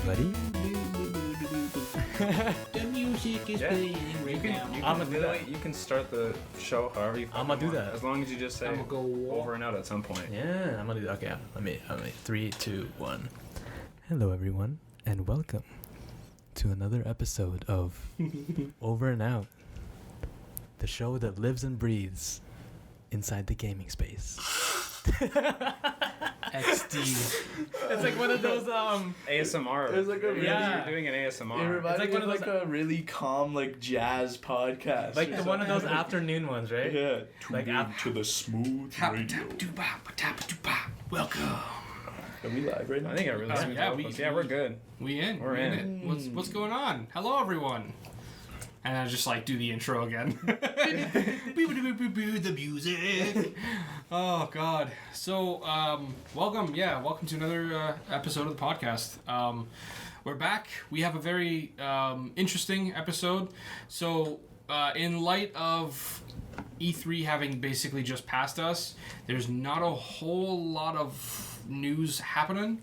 everybody. The music is playing right now. I'ma do that. You can start the show however you I'ma do that. As long as you just say I'ma go over and out at some point. Yeah, I'm gonna do that. Okay, let me. 3, 2, 1. Hello, everyone, and welcome to another episode of Over and Out, the show that lives and breathes inside the gaming space. XD. It's like one of those ASMR. It was like a really, Yeah. You're doing an It ASMR. reminded like me one of of like a really calm like jazz podcast. like or the one of those something. afternoon ones, right? Yeah. Like to the smooth radio. Welcome. Are we live right now? I think I really yeah, we're good. We in. We're in it. What's going on? Hello, everyone. And I just like do the intro again. The music. Oh God. So welcome. Yeah, welcome to another episode of the podcast. We're back. We have a very interesting episode. So in light of E3 having basically just passed us, there's not a whole lot of news happening.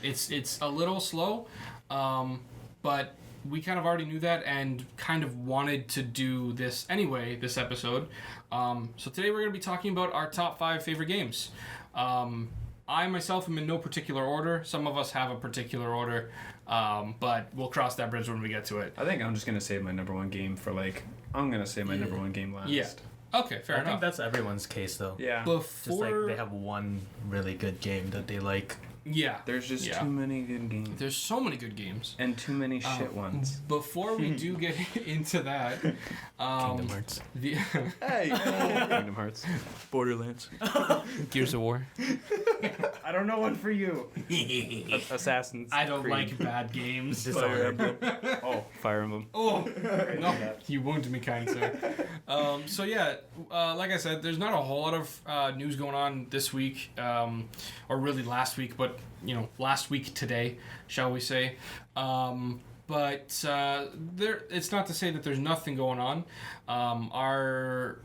It's a little slow, but we kind of already knew that and kind of wanted to do this anyway, this episode. So today we're going to be talking about our top 5 favorite games. I myself am in no particular order. Some of us have a particular order, but we'll cross that bridge when we get to it. I think I'm just gonna save my number one game for I'm gonna say my number one game last. Yeah. Okay, fair I enough. think that's everyone's case, though. Yeah. Just like Before... they have one really good game that they like. Yeah. There's just Yeah. too many good games. There's so many good games. And too many shit ones. Before we do get into that, Kingdom Hearts. Hey. Kingdom Hearts. Borderlands. Gears of War. I don't know one for you. Assassin's I don't Creed. like bad games. Fire Emblem. Oh, Fire Emblem. Oh, no, you wounded me, kind sir. So yeah, like I said, there's not a whole lot of news going on this week, or really last week, but last week today, shall we say? But it's not to say that there's nothing going on. Our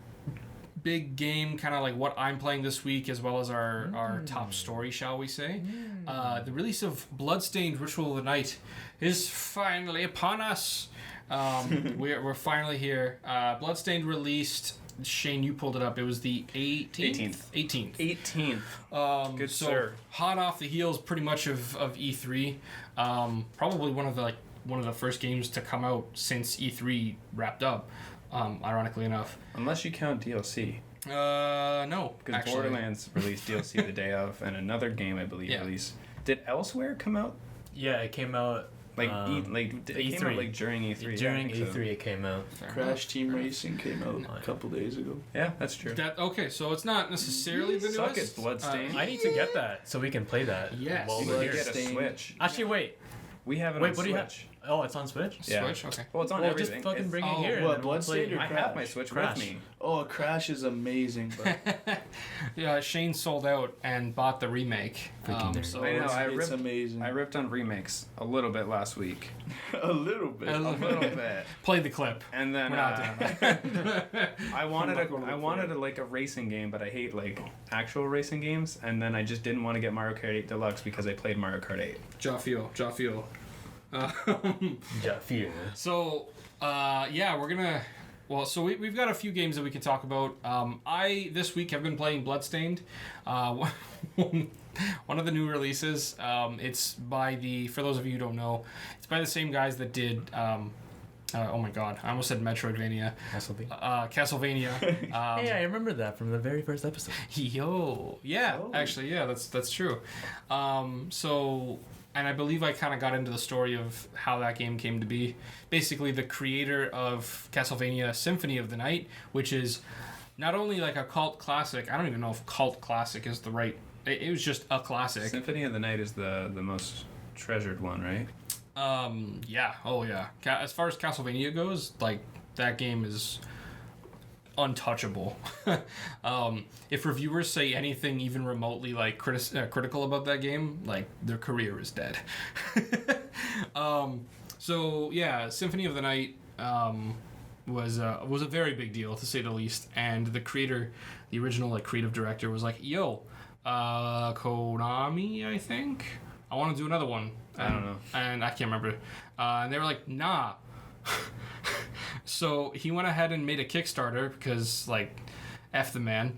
big game, kind of like what I'm playing this week, as well as our top story, shall we say. The release of Bloodstained Ritual of the Night is finally upon us. We're finally here. Bloodstained released. Shane, you pulled it up. It was the 18th. 18th. Good so sir. Hot off the heels, pretty much of E3. Probably one of the first games to come out since E3 wrapped up. Ironically enough. Unless you count DLC. No. Because Actually. Borderlands released DLC the day of, and another game I believe released. Did Elsewhere come out? Yeah, it came out. It came out during E3. During yeah, I think E3 so. it came out. Fair Crash enough. Team Racing came out a couple days ago. Yeah, that's true. Okay, so it's not necessarily the Suck newest. it, Bloodstained. I need to get that so we can play that. Yes. While You we're need here. to get a Bloodstained. Switch. Actually, wait. We have it Wait, on what do you have? Switch. Oh, it's on Switch? Yeah. Switch? Okay. Well, it's on Well, everything. just fucking bring it oh, here. and what, then we'll Bloodstained play- or I have my Switch Crash. with me. Oh, Crash is amazing, but Yeah, Shane sold out and bought the remake. Freaking nerd. So I know, it's amazing. I ripped on remakes a little bit last week. a little bit. A A little bit. play the clip. And then We're not doing that. I wanted a racing game, but I hate actual racing games. And then I just didn't want to get Mario Kart 8 Deluxe because I played Mario Kart 8. Ja feel. Yeah, fear. So, yeah, we're gonna. Well, so we've got a few games that we can talk about. I this week have been playing Bloodstained, one of the new releases. It's by for those of you who don't know, it's by the same guys that did. Oh my God, I almost said Metroidvania. Castlevania. Hey, I remember that from the very first episode. Yeah, Oh. actually, yeah, that's true. So. And I believe I kind of got into the story of how that game came to be. Basically, the creator of Castlevania Symphony of the Night, which is not only like a cult classic, I don't even know if cult classic is the right... It was just a classic. Symphony of the Night is the most treasured one, right? Yeah. Oh, yeah. As far as Castlevania goes, that game is untouchable. If reviewers say anything even remotely critical about that game, their career is dead. So yeah, Symphony of the Night was a very big deal, to say the least. And the creator, the original creative director, was like, "Yo, Konami, I think, I want to do another one. I don't know. And I can't remember. And they were like, nah. So he went ahead and made a Kickstarter because, like, F the man.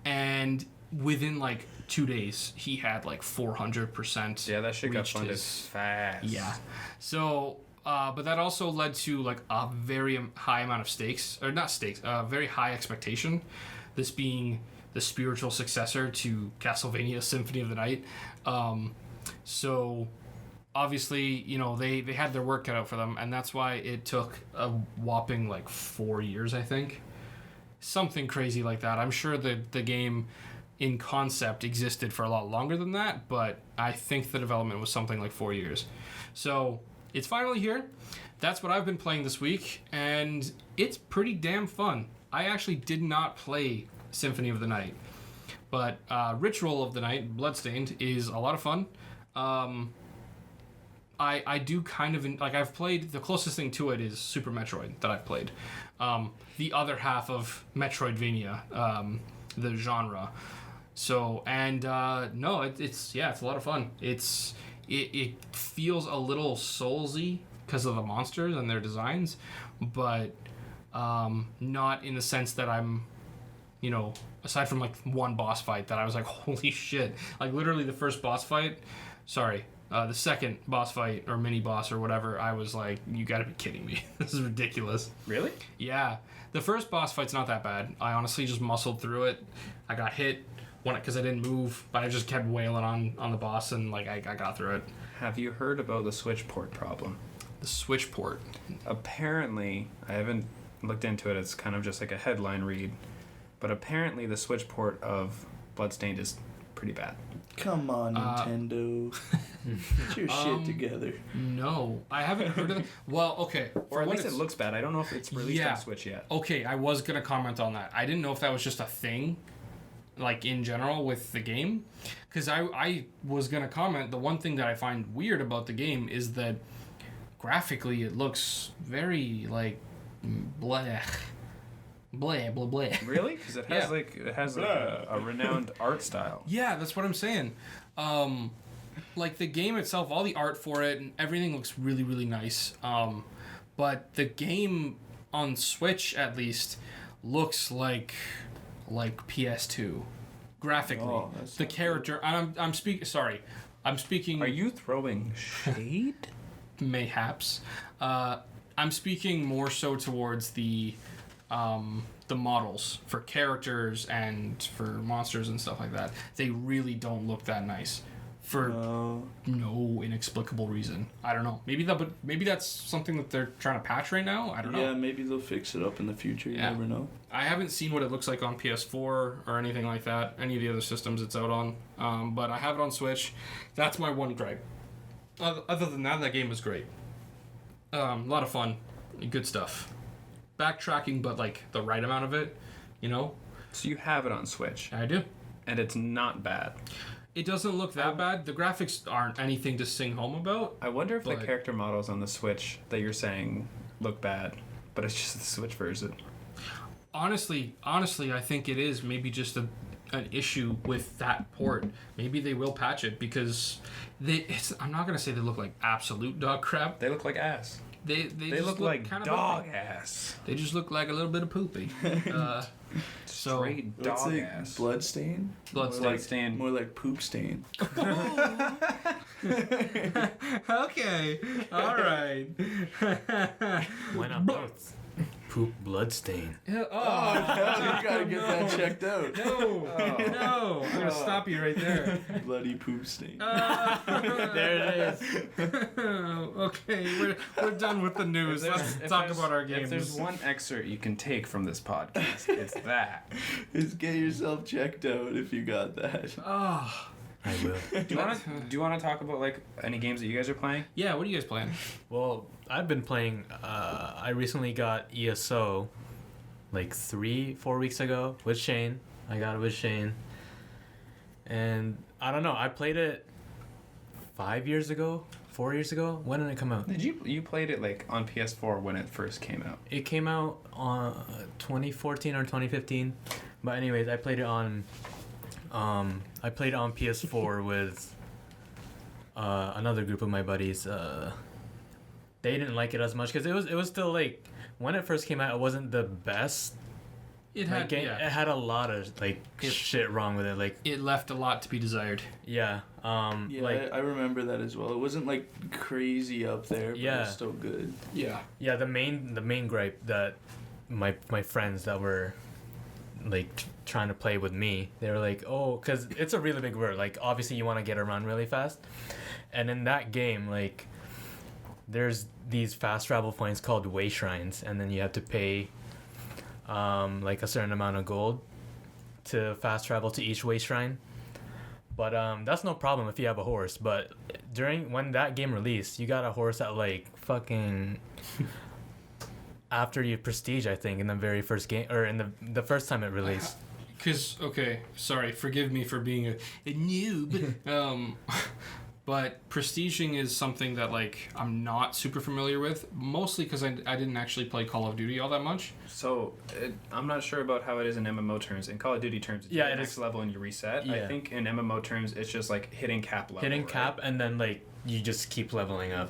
And within, like, 2 days, he had, like, 400%. Yeah, that shit got reached funded his- fast. Yeah. So, but that also led to, like, a very high amount of stakes. Or not stakes, very high expectation. This being the spiritual successor to Castlevania Symphony of the Night. So obviously, you know, they had their work cut out for them, and that's why it took a whopping like 4 years, I think. Something crazy like that. I'm sure the game in concept existed for a lot longer than that, but I think the development was something like 4 years. So it's finally here. That's what I've been playing this week, and it's pretty damn fun. I actually did not play Symphony of the Night, but Ritual of the Night, Bloodstained, is a lot of fun. I do kind of like, I've played, the closest thing to it is Super Metroid that I've played, the other half of Metroidvania, the genre. So, and no, it's a lot of fun. It feels a little Soulsy because of the monsters and their designs, but not in the sense that I'm, you know, aside from like one boss fight that I was like, holy shit, like literally the first boss fight, the second boss fight or mini boss or whatever, I was like, you gotta be kidding me. This is ridiculous. Really? Yeah. The first boss fight's not that bad. I honestly just muscled through it. I got hit because I didn't move, but I just kept wailing on the boss, and like I got through it. Have you heard about the Switch port problem? The Switch port. Apparently, I haven't looked into it. It's kind of just like a headline read. But apparently the Switch port of Bloodstained is pretty bad. Come on, Nintendo. Get your shit together. No, I haven't heard of it. Well, okay. Or at least it looks bad. I don't know if it's released on Switch yet. Okay, I was going to comment on that. I didn't know if that was just a thing, like in general with the game. Because I was going to comment, the one thing that I find weird about the game is that graphically it looks very, like, bleh. Blah, blah, blah. Really? Because it has a renowned art style. Yeah, that's what I'm saying. Like the game itself, all the art for it and everything looks really, really nice. But the game on Switch, at least, looks like PS2 graphically. Oh, the character, and I'm speaking. Sorry, I'm speaking. Are you throwing shade? Mayhaps. I'm speaking more so towards the models for characters and for monsters and stuff like that. They really don't look that nice for no inexplicable reason. I don't know. Maybe that's something that they're trying to patch right now. I don't know. Yeah, maybe they'll fix it up in the future. You never know. I haven't seen what it looks like on PS4 or anything like that. Any of the other systems it's out on. But I have it on Switch. That's my one gripe. Other than that game was great. A lot of fun. Good stuff. Backtracking, but like the right amount of it, you know. So you have it on Switch. I do. And it's not bad. It doesn't look that bad. The graphics aren't anything to sing home about. I wonder if the character models on the Switch that you're saying look bad, but it's just the Switch version. Honestly, I think it is maybe just an issue with that port. Maybe they will patch it because I'm not gonna say they look like absolute dog crap. They look like ass. They look like kind dog of ass. They just look like a little bit of poopy. Straight dog ass. Bloodstain? Bloodstain. More like poop stain. Okay. All right. Why not both? Poop bloodstain. You gotta get that checked out. No. I'm gonna stop you right there. Bloody poop stain. There it is. Okay, we're done with the news. Let's talk about our games. If there's one excerpt you can take from this podcast, it's that. Just get yourself checked out if you got that. Oh. I will. Do you want to talk about like any games that you guys are playing? Yeah, what are you guys playing? Well, I've been playing. I recently got ESO, like 3-4 weeks ago with Shane. I got it with Shane, and I don't know. I played it 5 years ago, 4 years ago. When did it come out? Did you played it like on PS4 when it first came out? It came out on 2014 or 2015. But anyways, I played it on PS4 with another group of my buddies, they didn't like it as much because it was still like when it first came out, it wasn't the best. It Like, had game. It had a lot of like shit wrong with it. Like it left a lot to be desired. yeah, Yeah, like I remember that as well. It wasn't like crazy up there, but Yeah. it was still good. Yeah. yeah. The main gripe that my friends that were like trying to play with me, they were like, oh, because it's a really big word. Like obviously you want to get around really fast, and in that game like there's these fast travel points called way shrines, and then you have to pay like a certain amount of gold to fast travel to each way shrine. But that's no problem if you have a horse. But when that game released, you got a horse at like fucking after you prestige, I think, in the very first game, or in the first time it released. Because, okay, sorry, forgive me for being a noob. But prestiging is something that, like, I'm not super familiar with, mostly because I didn't actually play Call of Duty all that much. So, I'm not sure about how it is in MMO terms. In Call of Duty terms, it's Yeah, it next is. level and you reset. Yeah. I think in MMO terms, it's just like hitting cap level. Hitting right? cap, and then like you just keep leveling up.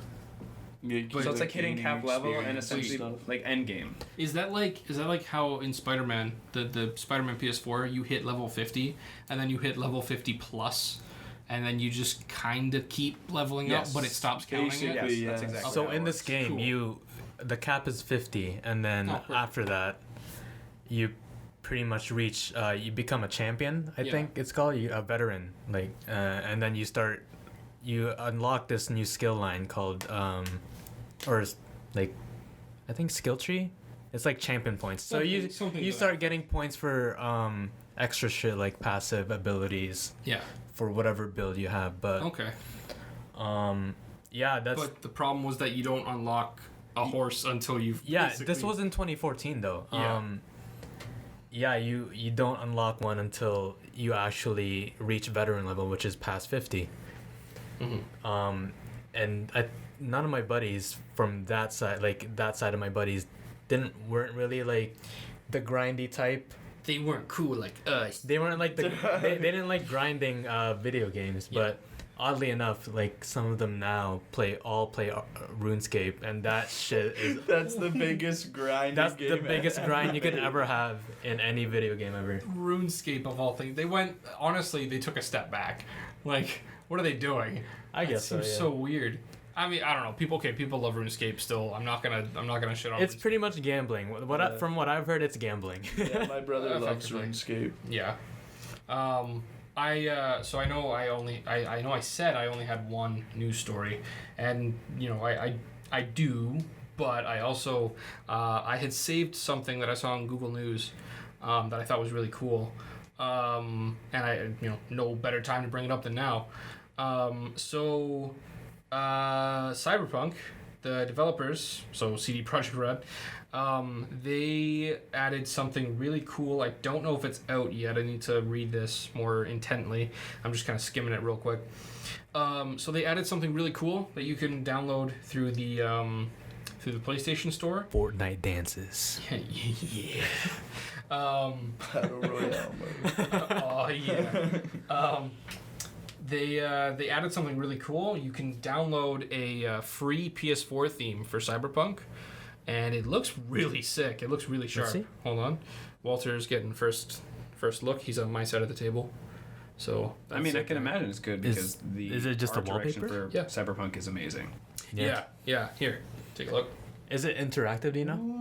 Yeah, So it's like hitting gaining cap level and experience essentially stuff. like end game. Is that like how in Spider-Man, the Spider-Man PS4, you hit level 50, and then you hit level 50 plus, and then you just kind of keep leveling Yes. up, but it stops counting Basically, it? Yes, yeah. that's exactly So how it in this works. game, Cool. the cap is 50, and then Oh, perfect. after that, you pretty much reach. You become a champion. I Yeah. think it's called a veteran. Like, and then you unlock this new skill line called like, I think skill tree. It's like champion points. So Something you to start getting points for extra shit like passive abilities Yeah. for whatever build you have. But Okay. yeah, that's. But the problem was that you don't unlock a horse until you've Yeah, this basically- was in 2014 though. Yeah. Yeah, you don't unlock one until you actually reach veteran level, which is past 50. Mhm. And none of my buddies from that side of my buddies weren't really like the grindy type. They weren't cool like us. They weren't like they didn't like grinding video games, Yeah. but oddly enough, like some of them now play RuneScape, and that shit is That's the biggest grind. that's the biggest grind you could ever have in any video game ever. RuneScape of all things. They took a step back. Like, what are they doing? I That guess so. seems Yeah. so weird. I mean, I don't know. People love RuneScape still. I'm not gonna shit on It's RuneScape. pretty much gambling. Yeah. From what I've heard, it's gambling. Yeah, my brother loves Effectively. RuneScape. Yeah. So I know I said I only had one news story, and you know I do, but I also I had saved something that I saw on Google News that I thought was really cool, and I no better time to bring it up than now. Cyberpunk, the developers, so CD Projekt Red, they added something really cool. I don't know if it's out yet. I need to read this more intently. I'm just kind of skimming it real quick. So they added something really cool that you can download through the PlayStation Store. Fortnite dances. Yeah. Battle Royale mode. Oh yeah. They added something really cool. You can download a free PS4 theme for Cyberpunk, and it looks really sick. It looks really sharp. see. Hold on, Walter's getting first look. He's on my side of the table, so I mean, I can imagine it's good because is it just art a direction wallpaper? for Yeah. Cyberpunk is amazing. Yeah. Here, take a look. Is it interactive? Do you know?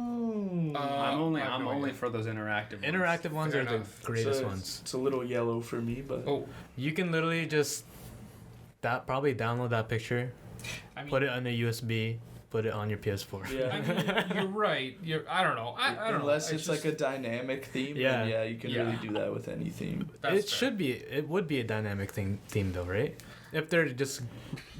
I'm I have no only idea. for those interactive ones. Interactive ones Fair are enough. the greatest So ones. It's a little yellow for me, but Oh, You can literally just probably download that picture, I mean, put it on a USB, put it on your PS4. I yeah. mean, you're right. I don't know. I don't Unless know. it's like a dynamic theme, Yeah. then yeah, you can Yeah. really do that with any theme. It would be a dynamic theme though, right? If they're just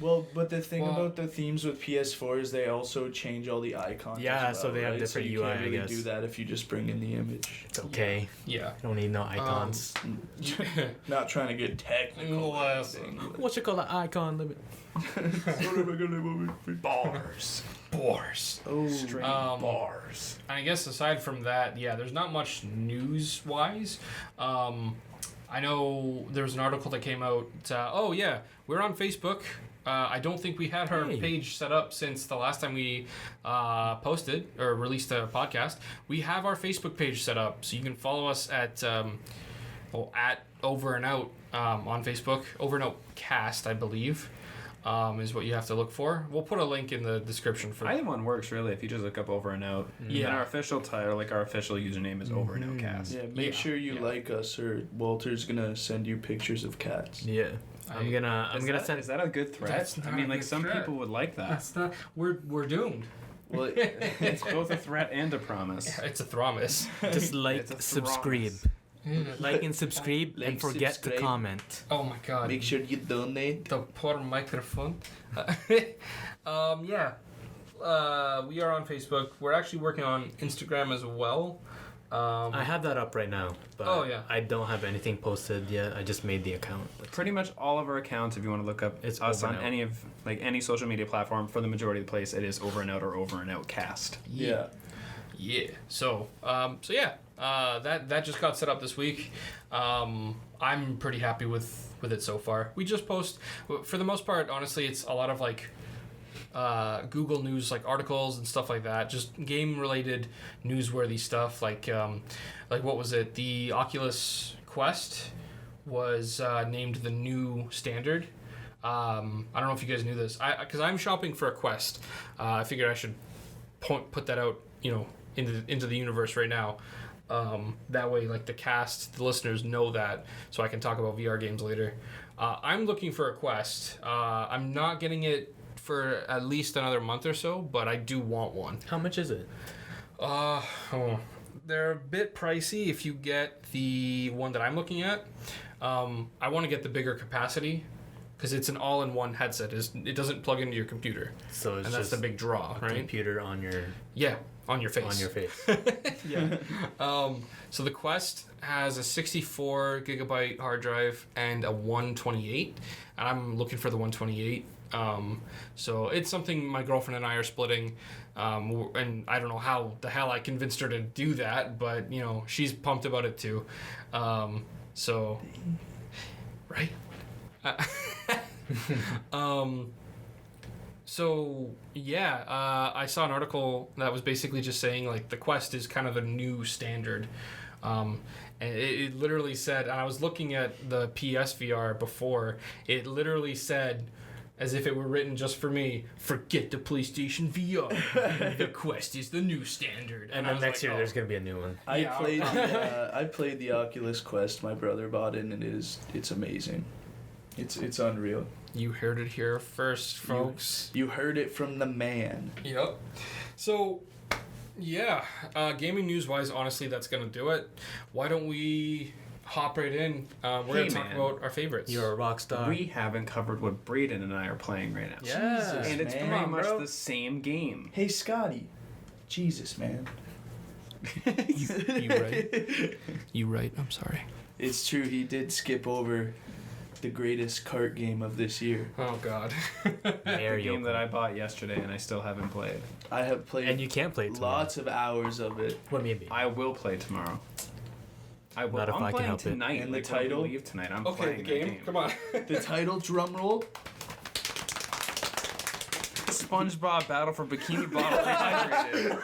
Well, but the thing Well- about the themes with PS4 is they also change all the icons. Yeah, as so well, they have right? different so you UI, can't I really guess. do that if you just bring in the image. it's okay. Yeah. You don't need no icons. Not trying to get technical. or Unless- anything, but- What you call an icon limit? Bars. Bars. Oh, Straight bars. And I guess aside from that, yeah, there's not much news-wise. I know there was an article that came out. Oh yeah, we're on Facebook. I don't think we had our page set up since the last time we posted or released a podcast. We have our Facebook page set up, so you can follow us at Over and Out on Facebook. Over and Out Cast, I believe, is what you have to look for. We'll put a link in the description for either one works really. If you just look up Over and Out, yeah. And our official title, like our official username, is Over and Out Cast. Yeah, make sure you like us, or Walter's gonna send you pictures of cats. Yeah. I'm gonna send. Is that a good threat? That's I not mean, a like good some threat. people would like that. That's not. We're doomed. Well, It's both a threat and a promise. It's a thromus. Just like, It's a subscribe. Like and subscribe, Like, and forget subscribe. to comment. Oh my god. make sure you donate. The poor microphone. Yeah. We are on Facebook. We're actually working on Instagram as well. I have that up right now, but I don't have anything posted yet. I just made the account. Pretty much all of our accounts, if you want to look up It's us Over on and Out. any social media platform, for the majority of the place, it is Over and Out or Over and Out Cast. Yeah. Yeah. So yeah. That just got set up this week. I'm pretty happy with it so far. We just post, for the most part, honestly, it's a lot of like Google News, like articles and stuff like that, just game related newsworthy stuff, like what was it, the Oculus Quest was named the new standard. I don't know if you guys knew this, because I'm shopping for a Quest. I figured I should put that out, into the universe right now. That way, like the listeners know that, so I can talk about VR games later. I'm looking for a Quest. I'm not getting it for at least another month or so, but I do want one. How much is it? They're a bit pricey if you get the one that I'm looking at. I want to get the bigger capacity because it's an all-in-one headset. It doesn't plug into your computer, So it's and that's just the big draw, a right? computer on your On your face. yeah. So the Quest has a 64 gigabyte hard drive and a 128, and I'm looking for the 128. So it's something my girlfriend and I are splitting, and I don't know how the hell I convinced her to do that, but she's pumped about it too. So, right? So yeah, I saw an article that was basically just saying like the Quest is kind of the new standard. And it literally said, and I was looking at the PSVR before, it literally said, as if it were written just for me, forget the PlayStation VR. The Quest is the new standard. And I then was next like, year there's gonna be a new one. I played the Oculus Quest. My brother bought it, and it's amazing. It's unreal. You heard it here first, folks. You heard it from the man. Yep. So, yeah, gaming news-wise, honestly, that's going to do it. Why don't we hop right in? We're going to talk about our favorites. You're a rock star. We haven't covered what Braydon and I are playing right now. Yeah. Jesus, And it's man. pretty Come on, much bro. the same game. Hey, Scotty. Jesus, man. You right? You right? I'm sorry. It's true. He did skip over the greatest kart game of this year. Oh, God. There The you game go. that I bought yesterday and I still haven't played. I have played And you can't play it tomorrow. lots of hours of it. What do you mean? I will play tomorrow. I will. Not if I'm I can playing help it. tonight. And the like, when we title? leave tonight. I'm Okay, playing the game. Come on. The title, drum roll. SpongeBob Battle for Bikini Bottle Rehydrated.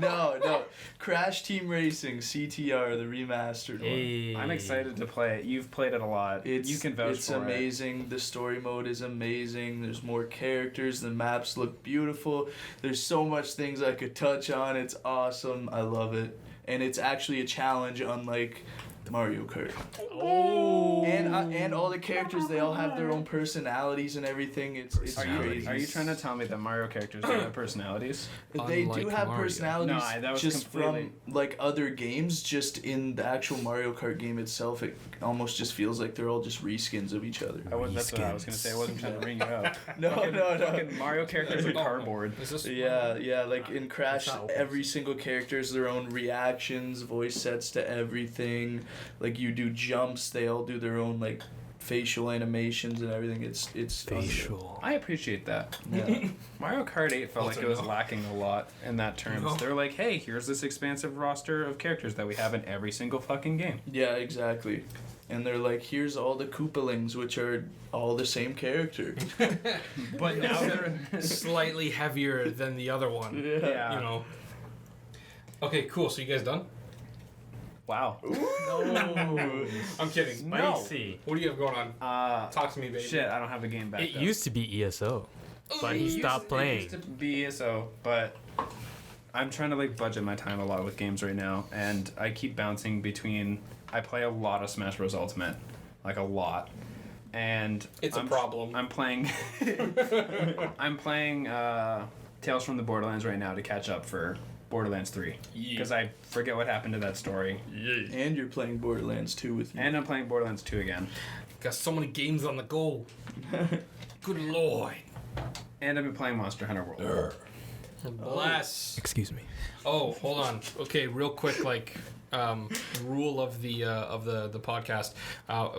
No. Crash Team Racing, CTR, the remastered one. Hey. I'm excited to play it. You've played it a lot. You can vouch It's for amazing. The story mode is amazing. There's more characters. The maps look beautiful. There's so much things I could touch on. It's awesome. I love it. And it's actually a challenge, unlike Mario Kart. Oh. And all the characters, they all have their own personalities and everything. It's crazy. Are you trying to tell me that Mario characters don't have personalities? They do Unlike have Mario. personalities No, that was just completely- from like other games. Just in the actual Mario Kart game itself, it almost just feels like they're all just reskins of each other. That's what I was gonna say. I wasn't trying to ring you up. No. Fucking Mario characters are cardboard. Is this Yeah, like in Crash, not every single character has their own reactions, voice sets to everything. Like you do jumps, they all do their own like facial animations and everything. It's Facial. I appreciate that. Yeah. Mario Kart 8 felt like it was no. lacking a lot in that terms. No. They're like, hey, here's this expansive roster of characters that we have in every single fucking game. Yeah, exactly. and they're like, here's all the Koopalings, which are all the same character. But now they're slightly heavier than the other one. Yeah. You know. Okay, cool. So you guys done? Wow. No. I'm kidding. Spicy. What do you have going on? Talk to me, baby. Shit, I don't have the game back. It used to be ESO, but he stopped It playing. used to be ESO, but I'm trying to like budget my time a lot with games right now, and I keep bouncing between. I play a lot of Smash Bros. Ultimate, like a lot, and It's a problem. I'm playing. I'm playing Tales from the Borderlands right now to catch up for Borderlands 3 because I forget what happened to that story. And you're playing Borderlands 2 with me. And I'm playing Borderlands 2 again. Got so many games on the go. Good lord. And I've been playing Monster Hunter World. Bless. Excuse me. Oh, hold on. Okay, real quick, like rule of the podcast.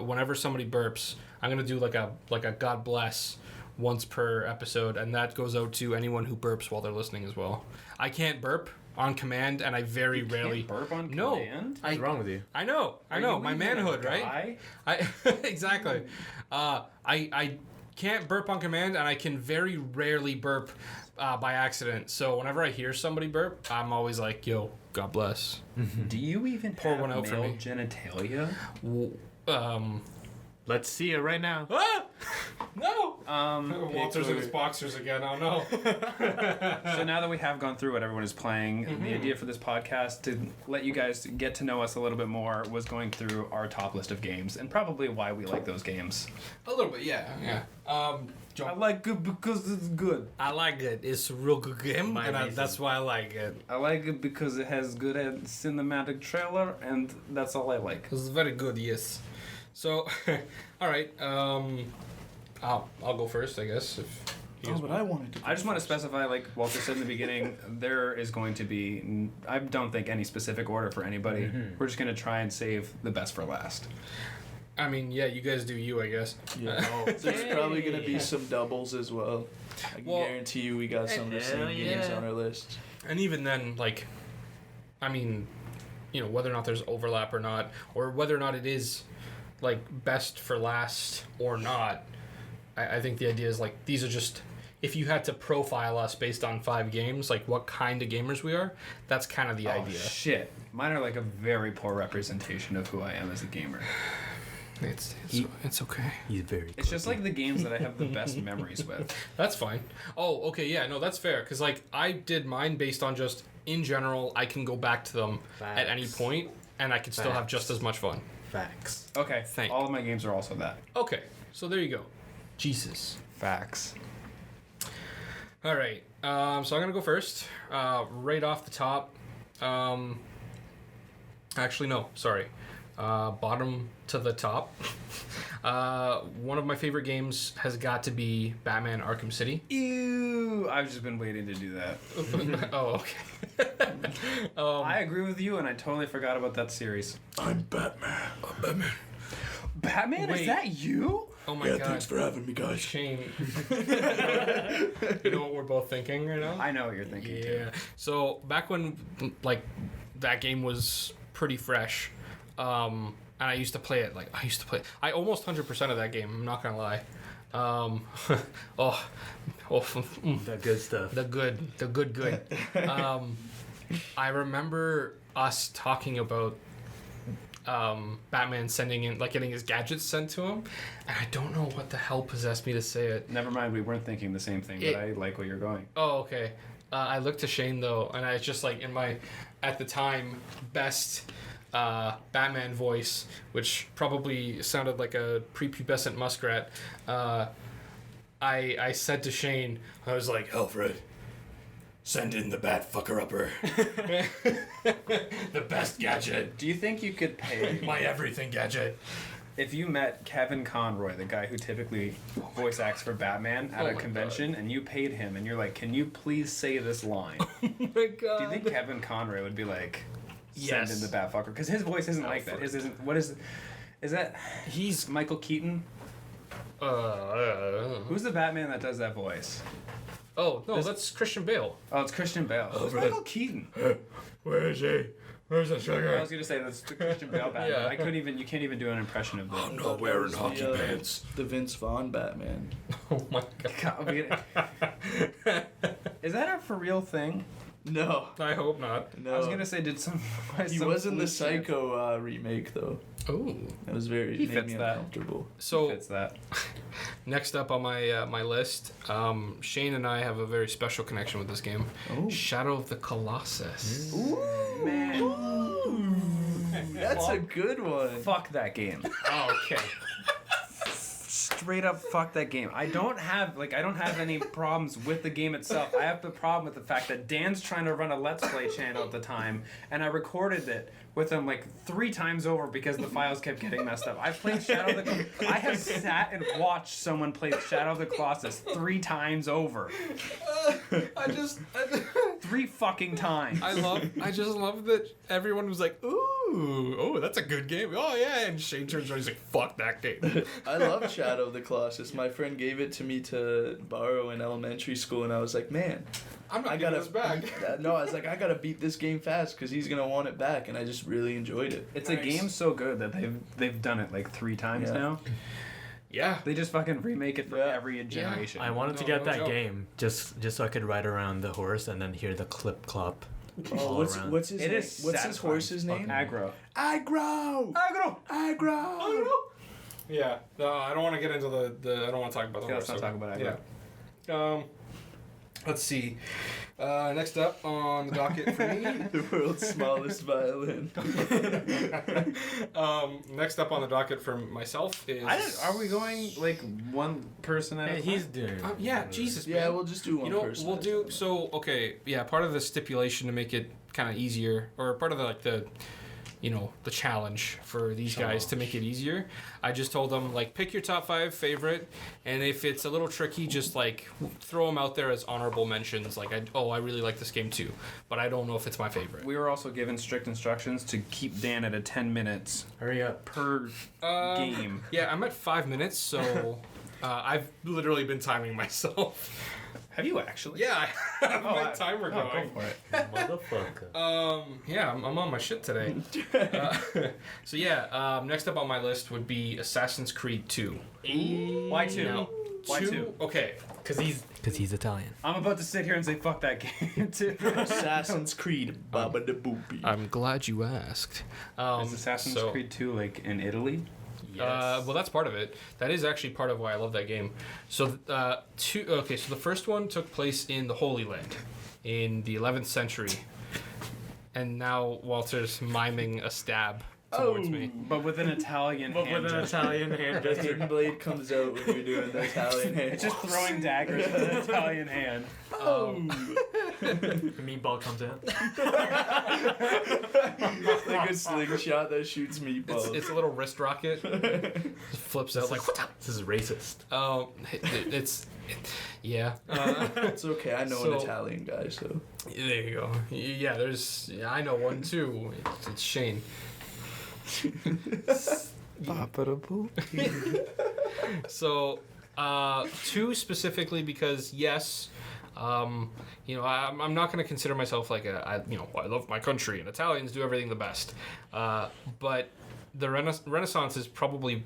Whenever somebody burps, I'm gonna do like a God bless once per episode, and that goes out to anyone who burps while they're listening as well. I can't burp on command, and I very rarely burp on No. command? What's wrong with you? I know. Are you My even manhood, a right? guy? Exactly. I can't burp on command, and I can very rarely burp by accident. So whenever I hear somebody burp, I'm always like, "Yo, God bless." Do you even Pour have one out for male me. genitalia? Let's see it right now. Ah! No. Walter's in his boxers again. Oh no. So now that we have gone through what everyone is playing, the idea for this podcast to let you guys get to know us a little bit more was going through our top list of games and probably why we like those games. A little bit, yeah. I like it because it's good. I like it. It's a real good game, My and reason. that's why I like it. I like it because it has good cinematic trailer, and that's all I like. It's very good, yes. So, all right. I'll go first, I guess. If you guys But I wanted to. I just want to specify, like Walter said in the beginning, there is going to be, I don't think any specific order for anybody. We're just going to try and save the best for last. I mean, yeah, you guys do you, I guess. Yeah. There's probably gonna be some doubles as well. I can Well, guarantee you we got some of the same hell games yeah. on our list. And even then, like, I mean, you know, whether or not there's overlap or not, or whether or not it is, like, best for last or not, I think the idea is, like, these are just, if you had to profile us based on 5 games, like, what kind of gamers we are, that's kind of the idea. Shit. Mine are like a very poor representation of who I am as a gamer. It's okay. He's very. It's just like the games that I have the best memories with. That's fine. Oh, okay, yeah, no, that's fair. Because, like, I did mine based on just, in general, I can go back to them at any Facts. point, and I can still have just as much fun. Facts. Okay, Thank all of my games are also that. Okay, so there you go. Jesus. Facts. All right, so I'm going to go first. Right off the top. Actually, no, sorry. Bottom to the top. One of my favorite games has got to be Batman Arkham City. Ew! I've just been waiting to do that. Oh, okay. I agree with you, and I totally forgot about that series. I'm Batman. Batman? Wait. Is that you? Oh my god. for having me, guys. Shane. You know what we're both thinking right now? I know what you're thinking, Yeah. So back when like that game was pretty fresh, and I used to play it. I almost 100% of that game. I'm not gonna lie. The good stuff. The good. I remember us talking about Batman sending in, like, getting his gadgets sent to him, and I don't know what the hell possessed me to say it. Never mind, we weren't thinking the same thing, It- but I like where you're going. Oh, okay. I looked to Shane though, and I was just like in my, at the time, best Batman voice, which probably sounded like a prepubescent muskrat. I said to Shane, I was like, Alfred, send in the bat fucker upper. The best gadget. Do you think you could pay, My everything gadget. if you met Kevin Conroy, the guy who typically voice acts for Batman at Oh a my convention, and you paid him, and you're like, can you please say this line? Oh my god. Do you think Kevin Conroy would be like, send Yes. in the bat fucker? Because his voice isn't like that. His isn't, what is that He's Michael Keaton? Who's the Batman that does that voice? oh no, that's Christian Bale. Oh, it's Christian Bale. It's Michael Keaton. Where is he? Where's the I sugar? was gonna say that's the Christian Bale Batman. Yeah. I couldn't even. You can't even do an impression of that. I'm not wearing hockey pants. The Vince Vaughn Batman. Oh my god. Is that a for real thing? No. I hope not. No. I was gonna say, did some? He was in the Psycho remake though. Oh. It was very He made fits me that. uncomfortable. So Fits that. next up on my my list, Shane and I have a very special connection with this game. Oh. Shadow of the Colossus. Man, That's a good one. fuck that game. Oh, okay. Straight up, fuck that game. I don't have any problems with the game itself. I have the problem with the fact that Dan's trying to run a Let's Play channel at the time, and I recorded it with him like 3 times over because the files kept getting messed up. I played Shadow of the. I have sat and watched someone play Shadow of the Colossus 3 times over. I just 3 fucking times. I just love that everyone was like, ooh, oh, that's a good game. Oh yeah, and Shane turns around, he's like, fuck that game. I love Shadow of the Colossus. My friend gave it to me to borrow in elementary school, and I was like, man, I'm not I giving gotta this back. No, I was like, I gotta beat this game fast because he's gonna want it back, and I just really enjoyed it. It's Nice. a game so good that they've done it like 3 times Yeah. now. Yeah. They just fucking remake it for Yeah. every generation. I wanted to No, get no that joke. game just so I could ride around the horse and then hear the clip clop. Oh, all what's around. what's his It name? is What's his satisfying. horse's name? Aggro. Aggro. Aggro. Aggro. Yeah. No, I don't want to get into the I don't want to talk about the Yeah, let's horse. not talk about Aggro. Yeah. Let's see. Next up on the docket for me. The world's smallest violin. Next up on the docket for myself is. Are we going like one person at a Hey, time? he's doing. Yeah, Jesus. Yeah, man. we'll just do one You know, person. we'll at a do time. so. Okay, yeah. Part of the stipulation to make it kind of easier, or part of the the challenge for these guys to make it easier. I just told them like pick your top 5 favorite, and if it's a little tricky, just like throw them out there as honorable mentions. Like I really like this game too, but I don't know if it's my favorite. We were also given strict instructions to keep Dan at 10 minutes Hurry up. per game. Yeah, I'm at 5 minutes, so I've literally been timing myself. Have you actually? Yeah, I have my timer Oh, going. go for it. Motherfucker. Yeah, I'm on my shit today. So yeah, next up on my list would be Assassin's Creed 2. Why 2? Now, Why 2? Okay. Cause he's Italian. I'm about to sit here and say fuck that game too. Assassin's Creed. Baba da boopy. I'm glad you asked. Is Assassin's so- Creed 2 like in Italy? Well, that's part of it. That is actually part of why I love that game. So, so the first one took place in the Holy Land in the 11th century. And now Walter's miming a stab towards me. But with an Italian hand gesture. Italian hand The hidden blade comes out when you're doing the Italian hand. It's just throwing daggers with an Italian hand. The meatball comes in. like a slingshot that shoots meatballs. It's a little wrist rocket. Just flips out like, what's up? This is racist. Yeah. It's okay. I know So- an Italian guy, so. There you go. Yeah, I know one too. It's Shane. So, 2 specifically because yes, I'm not going to consider myself like I love my country and Italians do everything the best. But the Renaissance is probably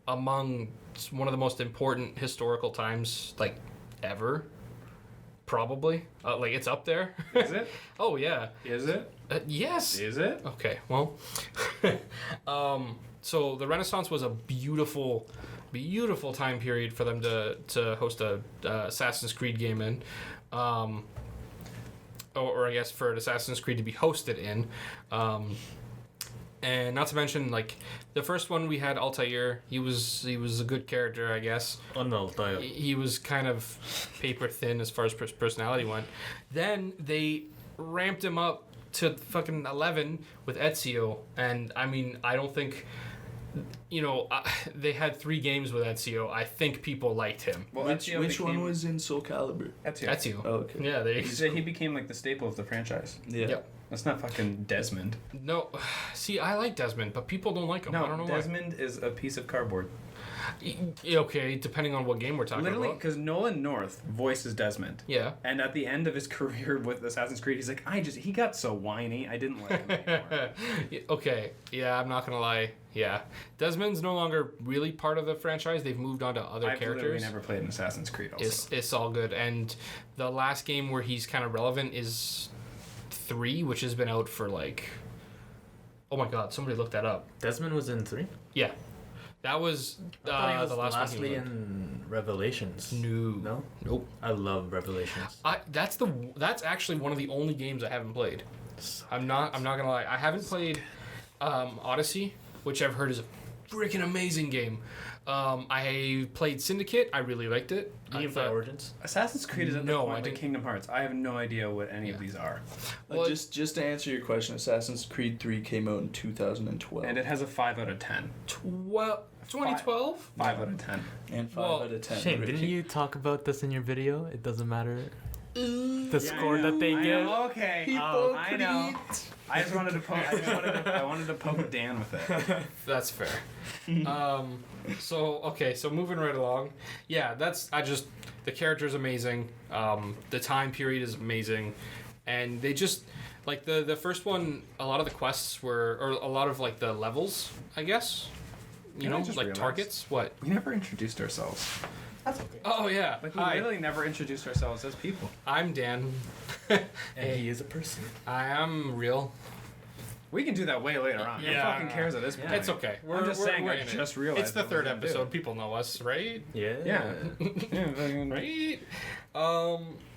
among one of the most important historical times like ever. Probably. Like it's up there. Is it? Oh yeah. Is it? Yes. Is it? Okay, well, so the Renaissance was a beautiful time period for them to host a Assassin's Creed game in, or I guess for an Assassin's Creed to be hosted in, and not to mention like the first one we had Altair. He was a good character, I guess. Oh no, He was kind of paper thin as far as personality went. Then they ramped him up to fucking 11 with Ezio, and I mean, I don't think, they had 3 games with Ezio. I think people liked him. Well, Which one was in Soul Calibur? Ezio. Oh, okay. Yeah, He became like the staple of the franchise. Yeah. Yep. That's not fucking Desmond. No, see, I like Desmond, but people don't like him. I don't know Desmond is a piece of cardboard. Okay, depending on what game we're talking Literally, about. because Nolan North voices Desmond. Yeah. And at the end of his career with Assassin's Creed, he's like, he got so whiny, I didn't like him anymore. Okay, yeah, I'm not gonna lie. Yeah, Desmond's no longer really part of the franchise. They've moved on to other I've characters. literally never played an Assassin's Creed also. It's all good. And the last game where he's kind of relevant is 3, which has been out for like... Oh my god, somebody looked that up. Desmond was in 3? Yeah. That was, I thought he was the last lastly one. in Revelations. No. Nope. I love Revelations. That's actually one of the only games I haven't played. I'm not gonna lie. I haven't played Odyssey, which I've heard is a freaking amazing game. I played Syndicate. I really liked it. Did you play Origins? Assassin's Creed is at the No, point I like didn't. Kingdom Hearts. I have no idea what any of these are. Well, just to answer your question, Assassin's Creed 3 came out in 2012. And it has a 5 out of 10. 2012? 5 out of 10. And 5 Well, out of 10. Shane, Ricky. didn't you talk about this in your video? It doesn't matter the score I know, that they I get. know, okay. I know. I just wanted to poke. I wanted to poke Dan with it. That's fair. So moving right along. Yeah, the character's amazing. The time period is amazing. And they just, like, the first one, a lot of the quests were, or a lot of, like, the levels, I guess. You Can I know, just like realize- targets. What? We never introduced ourselves. That's okay. Oh, yeah. Like we Hi, literally never introduced ourselves as people. I'm Dan. And he is a person. I am real. We can do that way later on. Yeah. Who fucking cares at this point? It's okay. I'm just saying. we're I in it. just realized It's the what third we're gonna do. episode. People know us, right? Yeah. Yeah. Yeah. Right?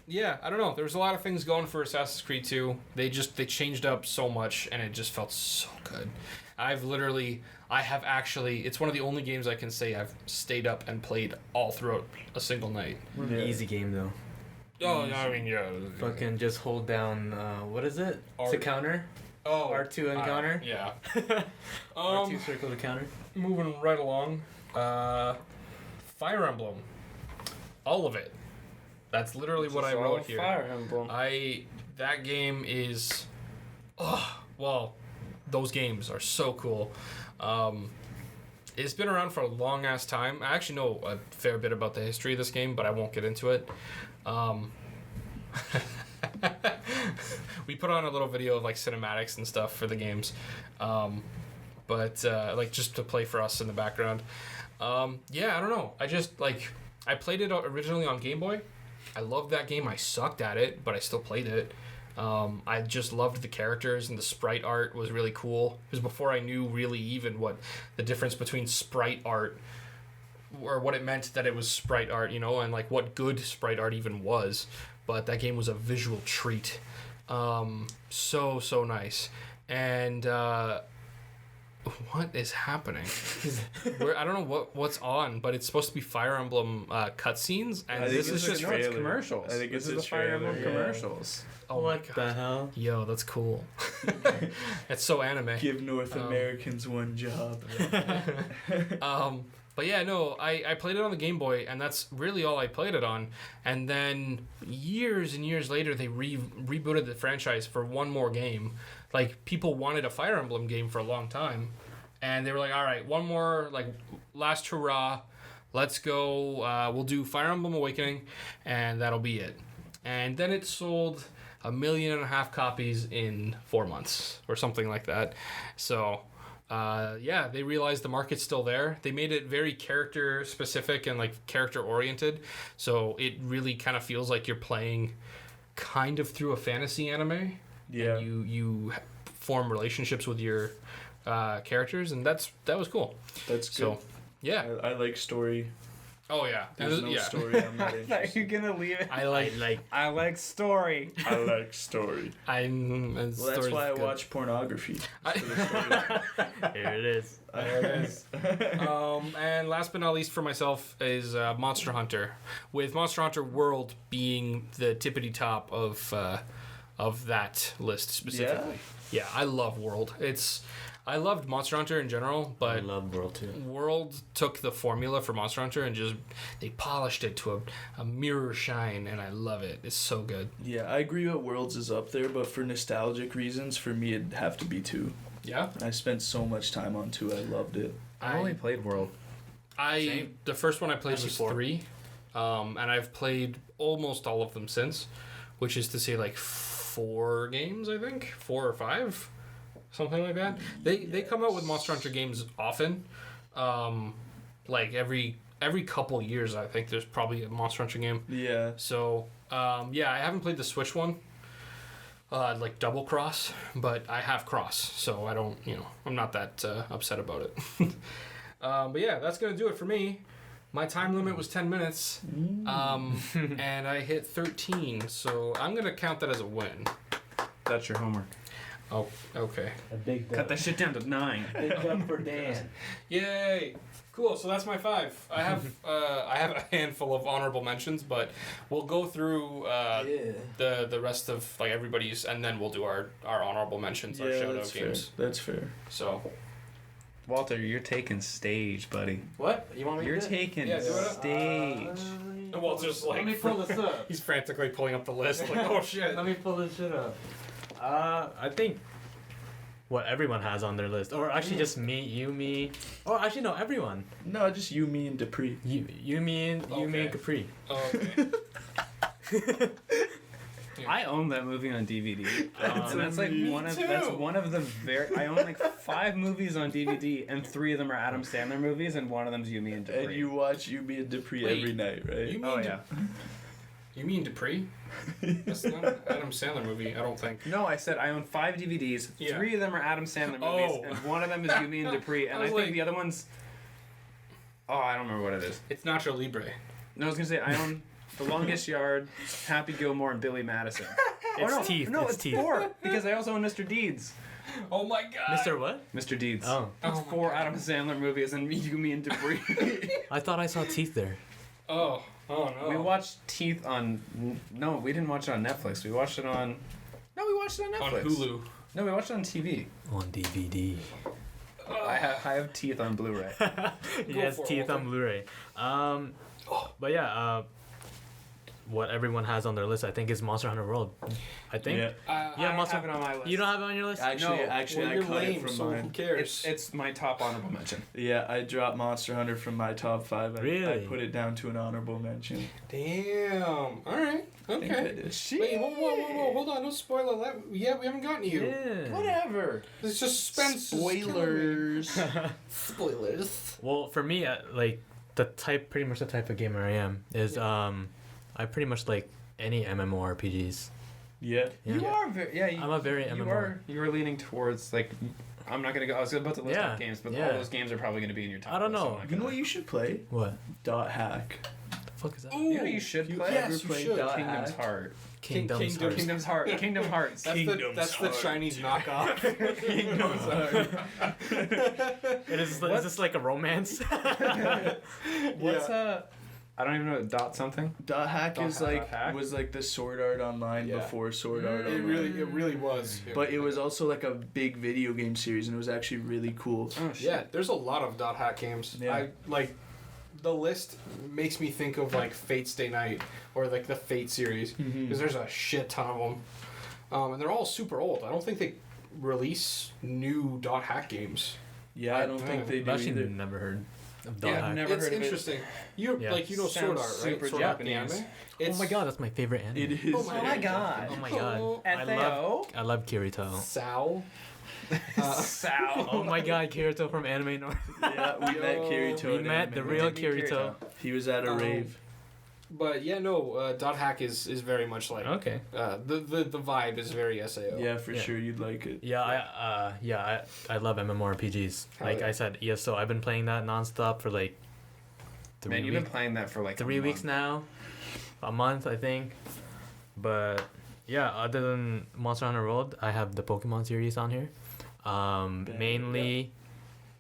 Yeah, I don't know. There was a lot of things going for Assassin's Creed 2. They changed up so much, and it just felt so good. It's one of the only games I can say I've stayed up and played all throughout a single night. Yeah. Easy game though. Oh, I mean, yeah. Fucking just hold down. What is it? R- To counter. Oh, R2 and counter. Yeah. R2 circle to counter. Moving right along. Fire Emblem. All of it. That's literally what I wrote here. Fire Emblem. That game is, those games are so cool. It's been around for a long ass time. I actually know a fair bit about the history of this game, but I won't get into it. We put on a little video of like cinematics and stuff for the games, but like just to play for us in the background. Yeah, I don't know. I played it originally on Game Boy. I loved that game. I sucked at it, but I still played it. I just loved the characters, and the sprite art was really cool. It was before I knew really even what the difference between sprite art, or what it meant that it was sprite art, you know, and like what good sprite art even was. But that game was a visual treat. So nice. And what is happening? I don't know what's on, but it's supposed to be Fire Emblem cutscenes, and this is just commercials. I think this it's is a the Fire Emblem trailer, yeah. commercials. oh my What god, the hell? yo, that's cool. It's so anime. Give North Americans one job. But yeah, no, I played it on the Game Boy, and that's really all I played it on. And then years and years later, they rebooted the franchise for one more game. Like, people wanted a Fire Emblem game for a long time, and they were like, all right, one more, like, last hurrah, let's go, we'll do Fire Emblem Awakening, and that'll be it. And then it sold 1.5 million copies in 4 months, or something like that. So... yeah, they realized the market's still there. They made it very character specific and like character oriented, so it really kind of feels like you're playing kind of through a fantasy anime. Yeah. And you form relationships with your characters, and that was cool. That's good. So yeah. I like story. Oh yeah. There's no story. I'm not Are interested. you gonna leave it? I like I like story. I like story. and Well, that's why I watch pornography. Here it is. There it is. And last but not least for myself is Monster Hunter, with Monster Hunter World being the tippity top of that list specifically. Yeah, I love World. I loved Monster Hunter in general, I but love World 2. World took the formula for Monster Hunter and just they polished it to a mirror shine, and I love it. It's so good. Yeah, I agree that Worlds is up there, but for nostalgic reasons, for me it'd have to be 2. Yeah. I spent so much time on 2. I loved it. I only played World. Same. The first one I played Actually, was 4. 3, and I've played almost all of them since, which is to say like 4 games, I think, 4 or 5, something like that. They come out with Monster Hunter games often, like every couple years. I think there's probably a Monster Hunter game. Yeah. So yeah, I haven't played the Switch one, like Double Cross, but I have Cross, so I don't, I'm not that upset about it. But yeah, that's gonna do it for me. My time limit was 10 minutes, and I hit 13, so I'm gonna count that as a win. That's your homework. Oh, okay. A big Cut that shit down to 9. Big jump for Dan. Yay! Cool. So that's my 5. I have a handful of honorable mentions, but we'll go through the rest of like everybody's, and then we'll do our honorable mentions, our shout out games. That's fair. So. Walter, you're taking stage, buddy. What? You want me You're to taking Yeah, do it. stage. And Walter's like, let me pull this up. he's frantically pulling up the list, like, oh shit. Let me pull this shit up. I think what everyone has on their list, or actually just me. Oh, actually no, everyone. No, just you, me, and Dupree. You, me, and Capri. Okay. I own that movie on DVD. And that's like Me one of too. that's one of the I own like 5 movies on DVD, and 3 of them are Adam Sandler movies, and one of them's You, Me, and Dupree. And you watch you, me, and Dupree Wait, every night, right? You mean Oh yeah. You mean Dupree? That's not an Adam Sandler movie, I don't think. No, I said I own 5 DVDs. Yeah. 3 of them are Adam Sandler movies, Oh. and one of them is You, Me, and Dupree, and I I was think like- the other one's. Oh, I don't remember what it is. It's Nacho Libre. No, I was gonna say I own The Longest Yard, Happy Gilmore, and Billy Madison. It's Teeth. No, it's it's Teeth. 4 because I also own Mr. Deeds. Oh my god. Mr. What? Mr. Deeds. Oh, It's Oh my 4 God. Adam Sandler movies and You, Me, and Dupree. I thought I saw Teeth there. Oh no. We watched Teeth on. No, we didn't watch it on Netflix. We watched it on. No, we watched it on on Netflix. Hulu. No, we watched it on TV. On DVD. I have Teeth on Blu-ray. Yes, for it, Teeth on Walter. Blu-ray. But yeah, what everyone has on their list, I think, is Monster Hunter World. I think. Yeah. I don't Monster- have it on my list. You don't have it on your list? Actually, No, actually, Well, I you're cut lame, it from so who mine. cares? It's my top honorable mention. Yeah, I dropped Monster Hunter from my top 5. I Really? put it down to an honorable mention. Damn. Alright. I think I Okay. did. Wait, whoa, hold on, no spoiler that. Yeah, we haven't gotten to you. Yeah. Whatever. It's just suspense. is killing me. Spoilers. Spoilers. Well, for me, like pretty much the type of gamer I am is I pretty much like any MMORPGs. Yeah. Yeah. You are very. Yeah. I'm a very MMO. You are leaning towards like. I'm not gonna go. I was about to list Yeah, out games, but yeah. all those games are probably gonna be in your top. I don't list, so know. I'm not You know gonna- what you should play? What? Dot hack. The fuck is that? You know what you should You play? ever Yes, you played should. Dot Kingdom's Hack? Heart. Kingdom's Kingdoms. Heart. Kingdom's Heart. Kingdom Hearts. That's the Chinese knockoff. Kingdom's Heart. Is this like a romance? What's I don't even know. Dot something. Dot hack Dot is Hack. like Hack? was like the Sword Art Online Yeah. before Sword Art It Online. really was. But it was also like a big video game series, and it was actually really cool. Oh shit. Yeah, there's a lot of dot hack games. Yeah. I like the list makes me think of like Fate Stay Night or like the Fate series because there's a shit ton of them, and they're all super old. I don't think they release new dot hack games. Yeah, I don't think they I've do actually either. never heard of Dot Yeah, Hack. I've never It's heard of it. interesting. You Yeah. like Sword Sounds Art, right? super Sword Art, the Japanese. anime. Oh my god, that's my favorite anime. It is. Oh my my God. Oh my god. Oh. I love Kirito. Sal. Sal. Oh my god, Kirito from Anime North. Yeah, we met Yo. Kirito. We at met Anime the North. real Did meet Kirito. He was at a rave. But yeah, no, dot hack is very much like Okay. the vibe is very SAO. Yeah, for Yeah. sure, you'd like it. Yeah, I love MMORPGs. Hell Like yeah. I said, ESO, I've been playing that nonstop for like 3 Man, you've weeks. been playing that for like 3 weeks now. A month, I think. But yeah, other than Monster Hunter World, I have the Pokemon series on here. Mainly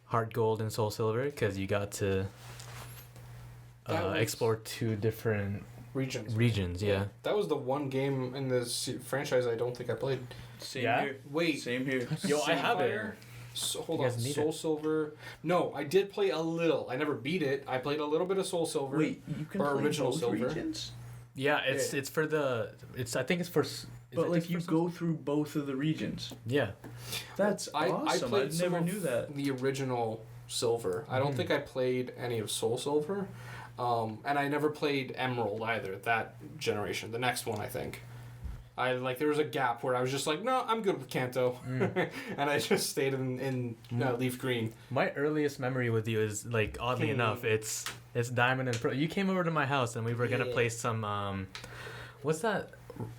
Heart Gold and Soul Silver because you got to That was- explore 2 different Regions. Yeah. That was the one game in the franchise I don't think I played. Same Yeah? here. Wait. Same here. Yo, I have it. Sapphire? So, hold You on. guys need Soul it. Silver. No, I did play a little. I never beat it. I played a little bit of Soul Silver. Wait, you can Or play original both Silver. regions? Yeah, it's for the I think it's for But like you go through both of the regions. Yeah. That's I awesome. I played some never of knew that. the original Silver. I don't think I played any of Soul Silver. And I never played Emerald either, that generation. The next one, I think. There was a gap where I was just like, no, I'm good with Kanto. And I just stayed in Leaf Green. My earliest memory with you is, like, oddly enough, it's Diamond and Pearl. You came over to my house and we were gonna play some, what's that,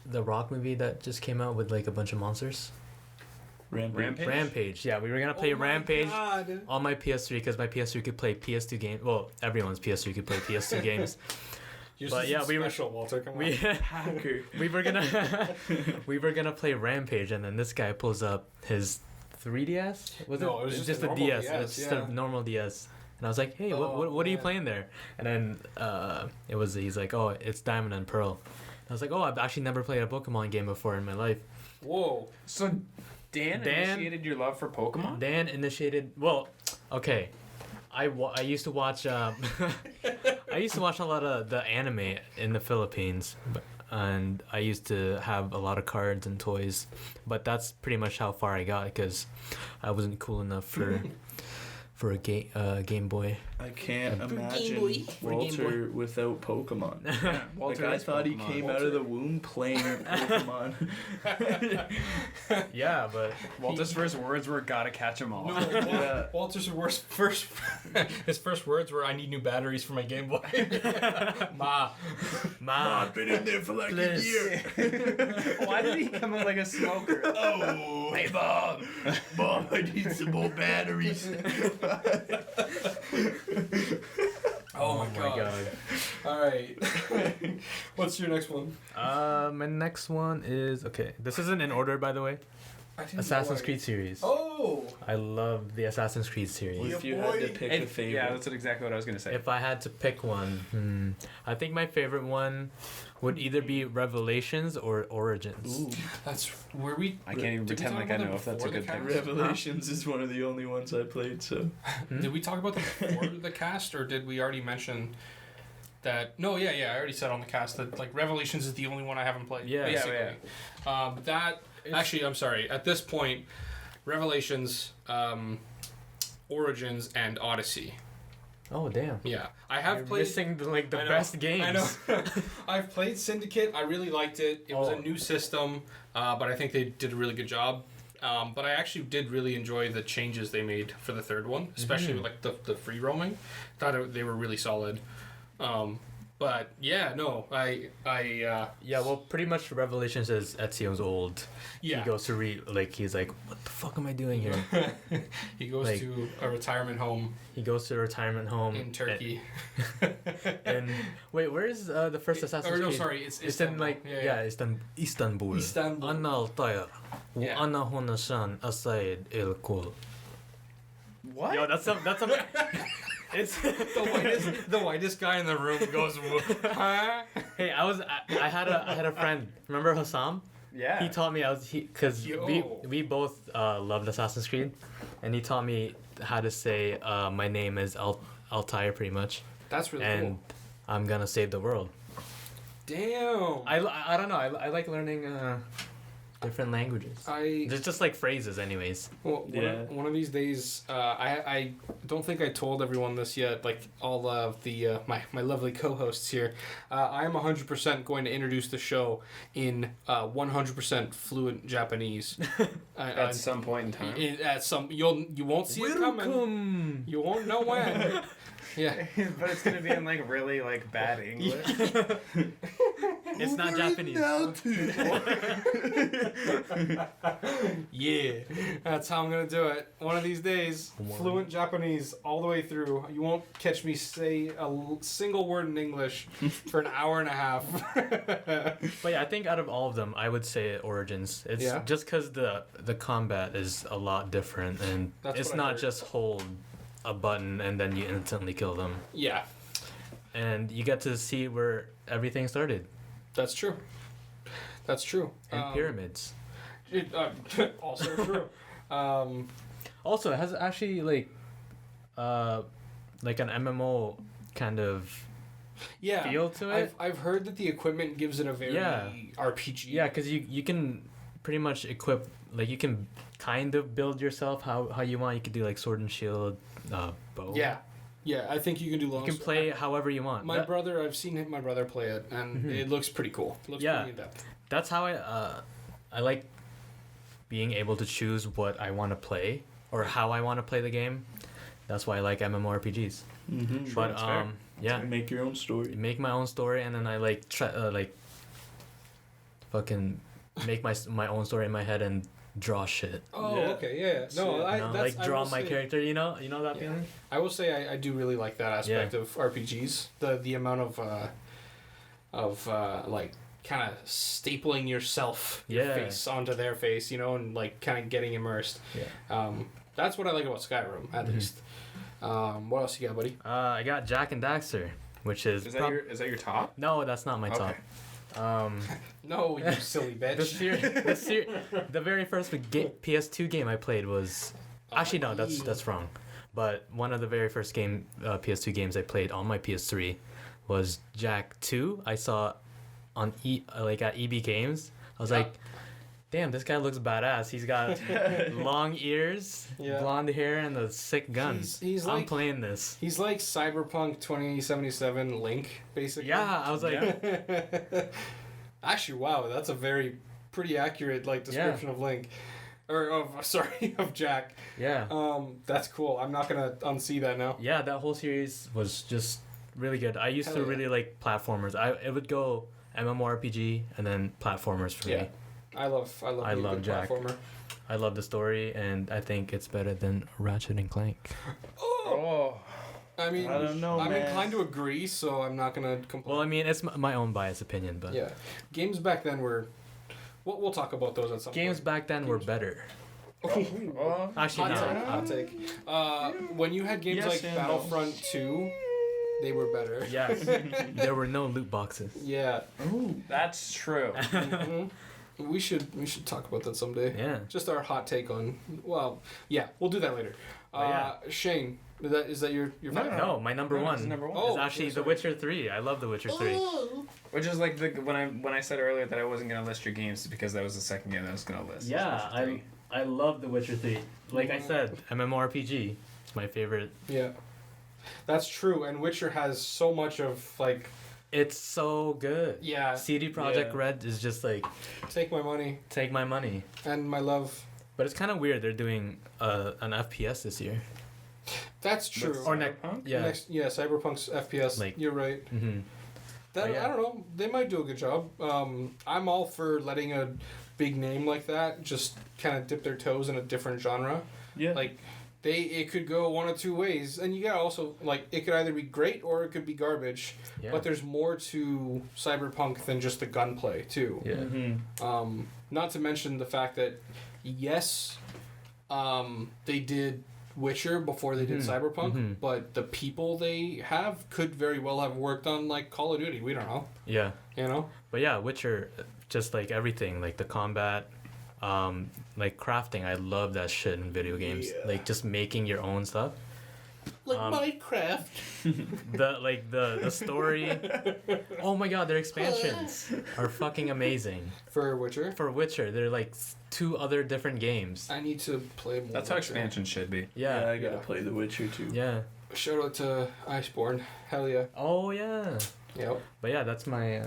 the rock movie that just came out with, like, a bunch of monsters? Rampage. Yeah, we were gonna play Rampage on my PS3 because my PS3 could play PS2 games. Well, everyone's PS3 could play PS2 games. But yeah, we were Walter. Come on. we were gonna play Rampage, and then this guy pulls up his 3DS. It was just a DS. It's just a normal DS. And I was like, hey, what are you playing there? And then he's like, oh, it's Diamond and Pearl. And I was like, oh, I've actually never played a Pokemon game before in my life. Whoa. So Dan initiated your love for Pokemon? Dan initiated. Well, okay. I used to watch. I used to watch a lot of the anime in the Philippines, and I used to have a lot of cards and toys. But that's pretty much how far I got because I wasn't cool enough for a Game Boy. I can't imagine Walter without Pokemon. Yeah, Walter I thought he came out of the womb playing Pokemon. Yeah, but Walter's first words were "Gotta catch 'em all." No, Walter's first his first words were, "I need new batteries for my Game Boy." Ma, I've been in there for like a year. Why did he come out like a smoker? Oh, hey Mom, I need some more batteries. Oh my god. All right. What's your next one? My next one is this isn't in order, by the way. Assassin's Creed series. Oh! I love the Assassin's Creed series. If you had to pick a favorite. Yeah, that's exactly what I was going to say. If I had to pick one, I think my favorite one would either be Revelations or Origins. Ooh. That's where we... I can't even pretend like I know if that's a good pick. Revelations is one of the only ones I played, so... Did we talk about them before the cast, or did we already mention... that no, yeah, I already said on the cast that like Revelations is the only one I haven't played. Yeah. Actually, I'm sorry. At this point, Revelations, Origins, and Odyssey. Oh damn! Yeah, I have You're played. Missing the best games. I know. I've played Syndicate. I really liked it. It was a new system, but I think they did a really good job. But I actually did really enjoy the changes they made for the third one, especially with like the free roaming. Thought they were really solid. But yeah, no, well, pretty much Revelations is Ezio's old. Yeah. He goes to he's like, what the fuck am I doing here? He goes to a retirement home. He goes to a retirement home in Turkey. And wait, where is the first Assassin's Creed? No, sorry, it's Istanbul. Istanbul. Istanbul. Anna Altaya. Yeah. Anna Honashan Asaid El Kul. What? Yo, that's a it's the whitest guy in the room goes, huh? Hey, I had a friend. Remember Hassam? Yeah. He taught me because we both loved Assassin's Creed, and he taught me how to say my name is Altair pretty much. That's really and cool. I'm gonna save the world. Damn. I don't know. I like learning different languages. There's just like phrases, anyways. Well, one of these days, I don't think I told everyone this yet. Like all of the my lovely co-hosts here, I am 100% going to introduce the show in 100% fluent Japanese. At some point in time. You won't see it coming. You won't know when. Yeah. But it's gonna be in like really like bad English. It's not Japanese. Yeah, that's how I'm gonna do it. One of these days, fluent Japanese all the way through. You won't catch me say a single word in English for an hour and a half. But yeah, I think out of all of them, I would say Origins. It's just because the combat is a lot different, and it's not just hold a button and then you instantly kill them. Yeah. And you get to see where everything started. That's true. That's true. And pyramids. Also true. Also, it has actually like an MMO kind of feel to it. I've heard that the equipment gives it a very RPG. Yeah, because you can pretty much equip. Like you can kind of build yourself how you want. You could do like sword and shield, bow. Yeah. Yeah, I think you can do long. You can play however you want. I've seen my brother play it, and it looks pretty cool. It looks pretty in depth. That's how I like being able to choose what I want to play or how I want to play the game. That's why I like MMORPGs. Mm-hmm. But yeah, make your own story. Make my own story, and then I like try fucking make my own story in my head and draw shit. Oh, okay, yeah. No, like draw my character. You know that feeling. I will say I do really like that aspect of RPGs. The amount of like kind of stapling your face onto their face, and like kind of getting immersed. Yeah. That's what I like about Skyrim, at least. What else you got, buddy? I got Jak and Daxter, which is that your top? No, that's not my top. No, you silly bitch. The very first PS2 game I played was actually no, that's wrong. But one of the very first PS2 games I played on my PS3 was Jak 2. I saw on at EB Games. I was like, damn, this guy looks badass. He's got long ears, blonde hair, and a sick gun. I'm playing this. He's like Cyberpunk 2077 Link, basically. Yeah, I was like... Actually, wow, that's a pretty accurate description of Link. Or of Jak. Yeah. That's cool. I'm not going to unsee that now. Yeah, that whole series was just really good. I used to really like platformers. It would go MMORPG and then platformers for me. I love Jak. Platformer. I love the story, and I think it's better than Ratchet and Clank. Oh. I mean, I don't know, I'm man. inclined to agree, so I'm not gonna complain. Well, I mean, it's my own biased opinion, but yeah, games back then were. We'll talk about those at some point. Games back then were better. Actually, hot take. When you had games like Battlefront 2, they were better. Yes, there were no loot boxes. Yeah. Ooh, that's true. Mm-hmm. We should talk about that someday. Yeah. Just our hot take on. Well, yeah, we'll do that later. Shane, is that your favorite? No, my number one. Oh, is actually The Witcher 3. I love The Witcher 3. Which is like when I said earlier that I wasn't gonna list your games because that was the second game that I was gonna list. Yeah, I love The Witcher 3. Like I said, MMORPG. It's my favorite. Yeah, that's true. And Witcher has so much of like. It's so good. Yeah. CD Projekt Red is just like... Take my money. Take my money. And my love. But it's kind of weird they're doing an FPS this year. That's true. Or Cyberpunk's FPS. Like, you're right. Mm-hmm. I don't know. They might do a good job. I'm all for letting a big name like that just kind of dip their toes in a different genre. Yeah. Like... It could go one of two ways, and you gotta also it could either be great or it could be garbage. Yeah. But there's more to Cyberpunk than just the gunplay too. Yeah. Mm-hmm. Not to mention the fact that yes, they did Witcher before they did Cyberpunk, but the people they have could very well have worked on Call of Duty. We don't know. Yeah. You know. But yeah, Witcher, just like everything, like the combat. Like crafting, I love that shit in video games. Yeah. Like just making your own stuff. Like Minecraft. the story. Oh my god, their expansions are fucking amazing. For Witcher? For Witcher, they're like 2 other different games. I need to play more. That's how expansion should be. Yeah. I gotta play The Witcher too. Yeah. Shout out to Iceborne. Hell yeah. Oh yeah. Yep. But yeah, that's my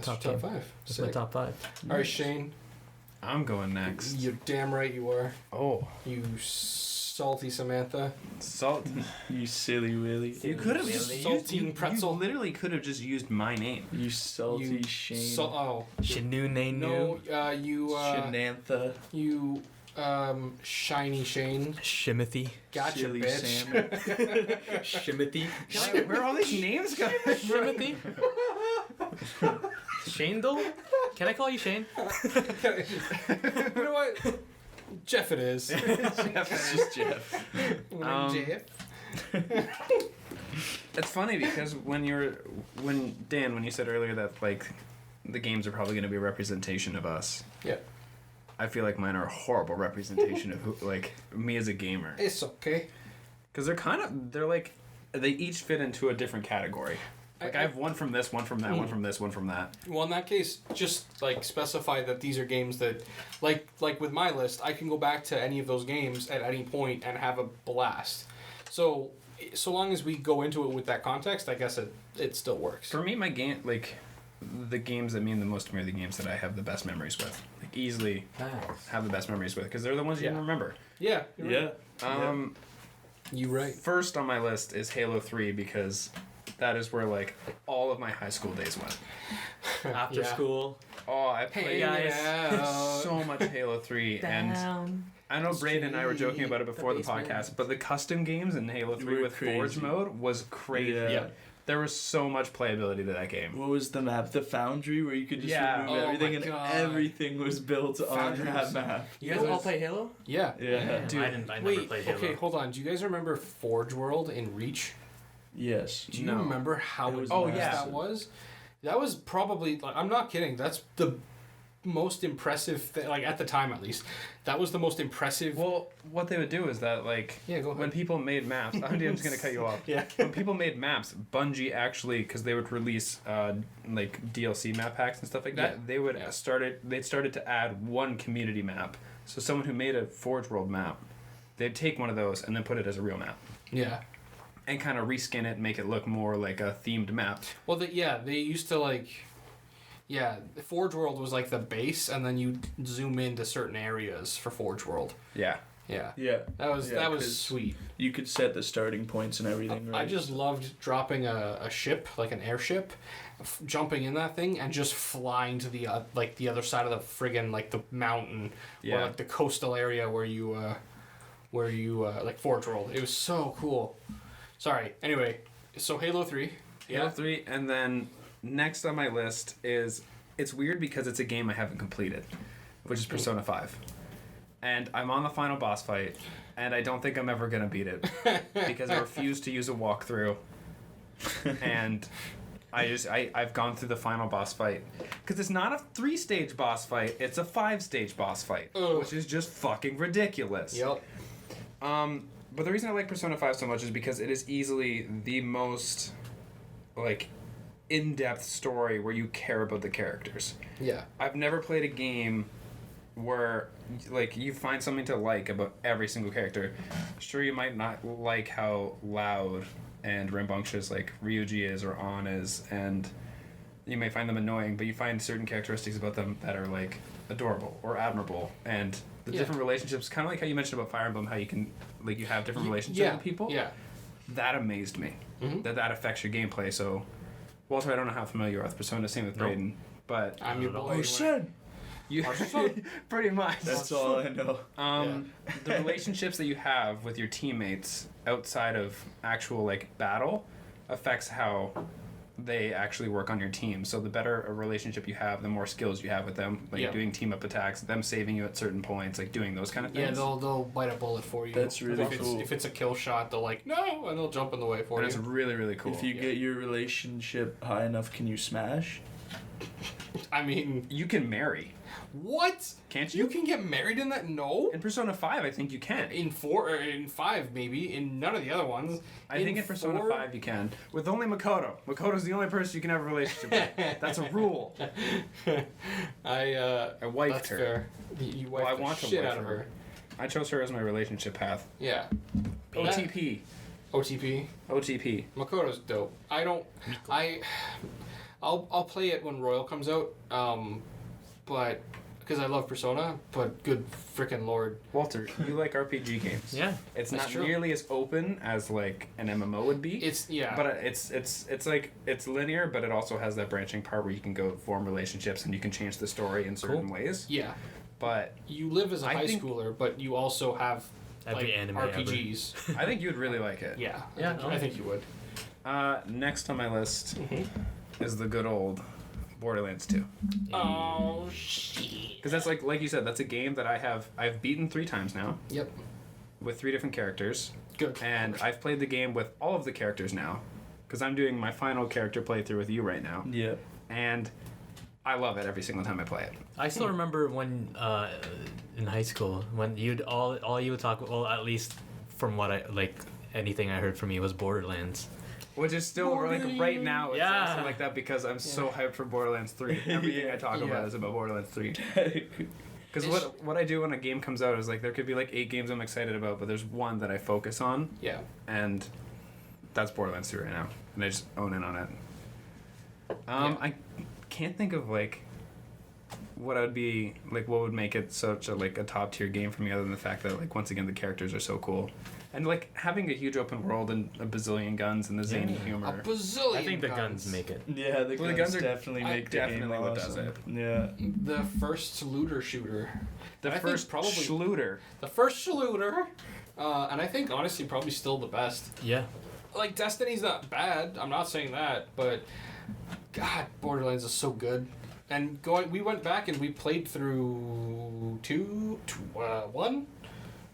top 5. That's my top 5. All right, Shane. I'm going next. You're damn right you are. Oh. You salty Samantha. Salt. You silly Willy. You could have Saltine pretzel. You literally could have just used my name. You salty Shane. Shanu No, you. Shenantha. You. Shiny Shane. Shimothy. Gotcha, Chili bitch. salmon. Shimothy. Where are all these names going? Shimothy. Shane Doll? Can I call you Shane? You know what? Jeff it is. It's just Jeff. Jeff. It's funny because when you said earlier that the games are probably going to be a representation of us. Yeah. I feel like mine are a horrible representation of who, me as a gamer. It's okay. Because they each fit into a different category. Like I have one from this, one from that, one from this, one from that. Well, in that case, just like specify that these are games that, like with my list, I can go back to any of those games at any point and have a blast. So long as we go into it with that context, I guess it still works. For me, my game, like, the games that mean the most to me are the games that I have the best memories with. Like, easily have the best memories with, because they're the ones you can remember. Yeah. You're right. You right. First on my list is Halo 3, because that is where, like, all of my high school days went. After school. Oh, I played so much Halo 3, and I know Braydon and I were joking about it before the podcast, but the custom games in Halo 3 with Forge mode was crazy. Yeah. There was so much playability to that game. What was the map? The Foundry, where you could just remove everything, and everything was built on that map. You guys all play Halo? Yeah. Dude, I never played Halo. Okay, hold on. Do you guys remember Forge World in Reach? Yes. Do you remember how was that was? That was probably, like, I'm not kidding. That's the most impressive thing, like at the time at least. That was the most impressive. Well, what they would do is that, like, go ahead. when people made maps, I'm just gonna cut you off. Yeah. When people made maps, Bungie actually, because they would release like DLC map packs and stuff like that, they'd started to add one community map. So someone who made a Forge World map, they'd take one of those and then put it as a real map. Yeah. And kind of reskin it and make it look more like a themed map. Well, they used to, like, the Forge World was like the base, and then you zoom into certain areas for Forge World. Yeah. Yeah. Yeah. That was sweet. You could set the starting points and everything, right? I just loved dropping a ship, like an airship, jumping in that thing and just flying to the other side of the friggin', like, the mountain or like the coastal area where you like Forge World. It was so cool. Sorry. Anyway, so Halo 3. Halo 3, and then next on my list is, it's weird because it's a game I haven't completed, which is Persona 5. And I'm on the final boss fight, and I don't think I'm ever going to beat it because I refuse to use a walkthrough. And I've gone through the final boss fight because it's not a 3-stage boss fight, it's a 5-stage boss fight, which is just fucking ridiculous. Yep. But the reason I like Persona 5 so much is because it is easily the most, like, in-depth story where you care about the characters. Yeah. I've never played a game where, like, you find something to like about every single character. Sure, you might not like how loud and rambunctious, like, Ryuji is or An is, and you may find them annoying, but you find certain characteristics about them that are, like, adorable or admirable, and the different relationships, kind of like how you mentioned about Fire Emblem, how you can, like, you have different relationships with people. Yeah. That amazed me. Mm-hmm. That affects your gameplay. So, Walter, I don't know how familiar you are with Persona. Same with Braydon, but I'm your boy. Oh shit! You pretty much. That's all I know. The relationships that you have with your teammates outside of actual, like, battle affects how they actually work on your team. So the better a relationship you have, the more skills you have with them, like doing team up attacks, them saving you at certain points, like doing those kind of things. Yeah, they'll bite a bullet for you. That's really cool. If it's a kill shot, they'll, like, no, and they'll jump in the way for you. That's really, really cool. If you get your relationship high enough, can you smash? I mean, you can marry. What? Can't you? You can get married in that? No. In Persona 5, I think you can. In 4 or in 5 maybe. In none of the other ones. I think in Persona 5 you can. With only Makoto. Makoto's the only person you can have a relationship with. That's a rule. I wifed that's her. Fair. You wifed the shit out of her. I chose her as my relationship path. Yeah. OTP. OTP. OTP. Makoto's dope. I'll play it when Royal comes out. But because I love Persona, but good frickin' lord. Walter, you like RPG games. Yeah. It's That's not true. nearly as open as, like, an MMO would be. But it's like, it's linear, but it also has that branching part where you can go form relationships and you can change the story in certain ways. Yeah. But you live as a high schooler, but you also have, like, anime RPGs. I think you would really like it. Yeah. Yeah, I think you would. Next on my list is the good old Borderlands 2. Oh shit! Because that's like you said, that's a game that I've beaten 3 times now. Yep. With 3 different characters. Good. And I've played the game with all of the characters now, because I'm doing my final character playthrough with you right now. Yeah. And I love it every single time I play it. I still remember when in high school when you'd all you would talk, well, at least from what I like, anything I heard from you was Borderlands. Which is still like right now. It's Yeah. awesome like that because I'm so hyped for Borderlands 3. Everything I talk about is about Borderlands 3. Because what I do when a game comes out is like there could be like 8 games I'm excited about, but there's one that I focus on. Yeah. And that's Borderlands 3 right now, and I just own in on it. I can't think of like what would be like what would make it such a like a top tier game for me other than the fact that like once again the characters are so cool. And like having a huge open world and a bazillion guns and the zany A humor. bazillion. I think the guns make it. Yeah, the Well, guns are definitely make the definitely game what awesome. does it. Yeah. The first looter shooter. The I think first probably Schluter. the first looter, and I think honestly probably still the best. Yeah. Like Destiny's not bad. I'm not saying that, but God, Borderlands is so good. And we went back and we played through 1.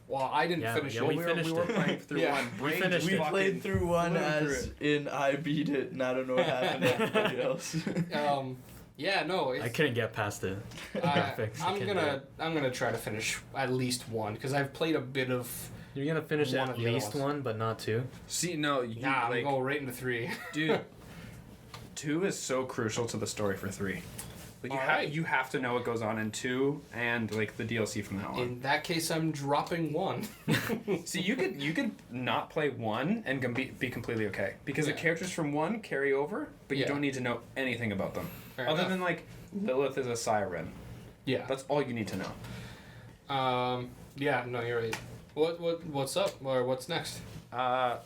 Well, I didn't finish yeah, it. we finished we were it. playing through Yeah. one. We finished We it. played through one flew through as in I beat it and I don't know what happened to everybody else. Yeah, no, it's, I couldn't get past the graphics. I couldn't do it. I'm gonna try to finish at least 1 because I've played a bit of. You're gonna finish One at of the other least ones. 1, but not 2. See, no, you Nah, I'm like, going right into 3. dude. 2 is so crucial to the story for 3. Like Alright. you have to know what goes on in 2 and like the DLC from that one. In that case, I'm dropping 1. See, you could not play 1 and be completely okay because Yeah. the characters from 1 carry over, but you Yeah. don't need to know anything about them Fair other enough. than like Lilith is a siren. Yeah. That's all you need to know. Yeah. No, you're right. What's up or what's next?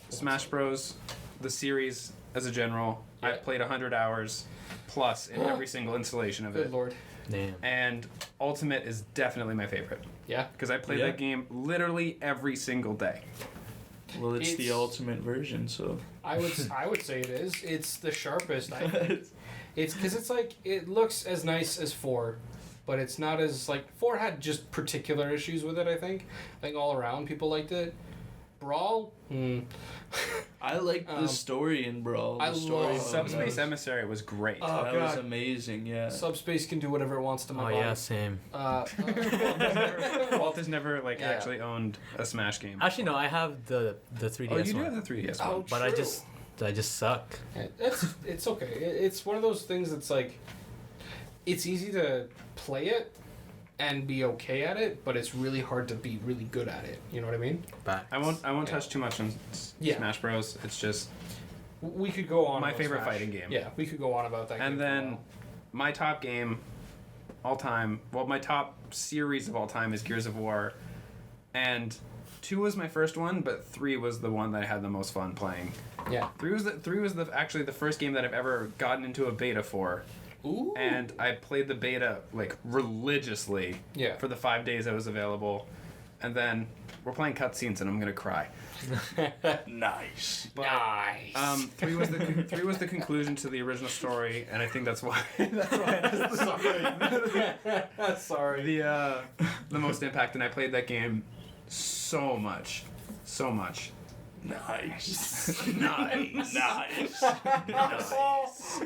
Smash Bros. The series as a general, Yeah. I've played 100 hours plus in every single installation of Good it. lord. Damn. And Ultimate is definitely my favorite Yeah. because I play Yeah. that game literally every single day. Well, it's the It's- ultimate version, so. I would say it is. It's the sharpest. It's because it's like it looks as nice as 4, but it's not as like 4 had just particular issues with it. I think all around people liked it. Brawl. I like the story in Brawl. I The story love Subspace Emissary was great. Oh, that was God. amazing, yeah. Subspace can do whatever it wants to my Oh body. yeah, same. Walt has never like Yeah. actually owned a Smash game. Actually, no, I have the 3DS Oh, you do one, have the 3DS Oh, one. but I just suck. It's okay. It's one of those things that's like, it's easy to play it and be okay at it, but it's really hard to be really good at it. You know what I mean? Back. I won't Yeah. touch too much on Yeah. Smash Bros. It's just We could go on. my about favorite Smash. fighting game. Yeah, we could go on about that. game And for a then while. my top game all time, well, my top series of all time is Gears of War. And 2 was my first one, but 3 was the one that I had the most fun playing. Yeah. 3 was actually the first game that I've ever gotten into a beta for. Ooh. And I played the beta like religiously Yeah. for the 5 days I was available. And then we're playing cutscenes and I'm gonna cry. Nice. But, Nice. 3 was the conclusion to the original story, and I think that's why that's Sorry. the most impact. And I played that game so much. Nice. Nice. Nice.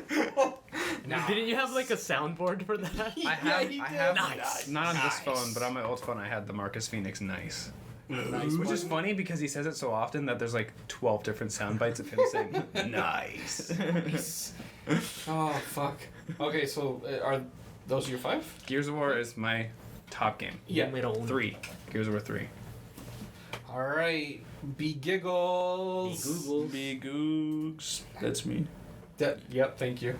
Didn't you have like a soundboard for that? I have Nice. not on this Nice. phone, but on my old phone I had the Marcus Phoenix nice. Nice. Which is funny because he says it so often that there's like 12 different sound bites of him saying nice. Oh fuck. Okay, so are those your 5? Gears of War is my top game. Yeah. Made a 3. Gears of War 3. All right. Be giggles. Be Googs. That's me. Yep. Thank you.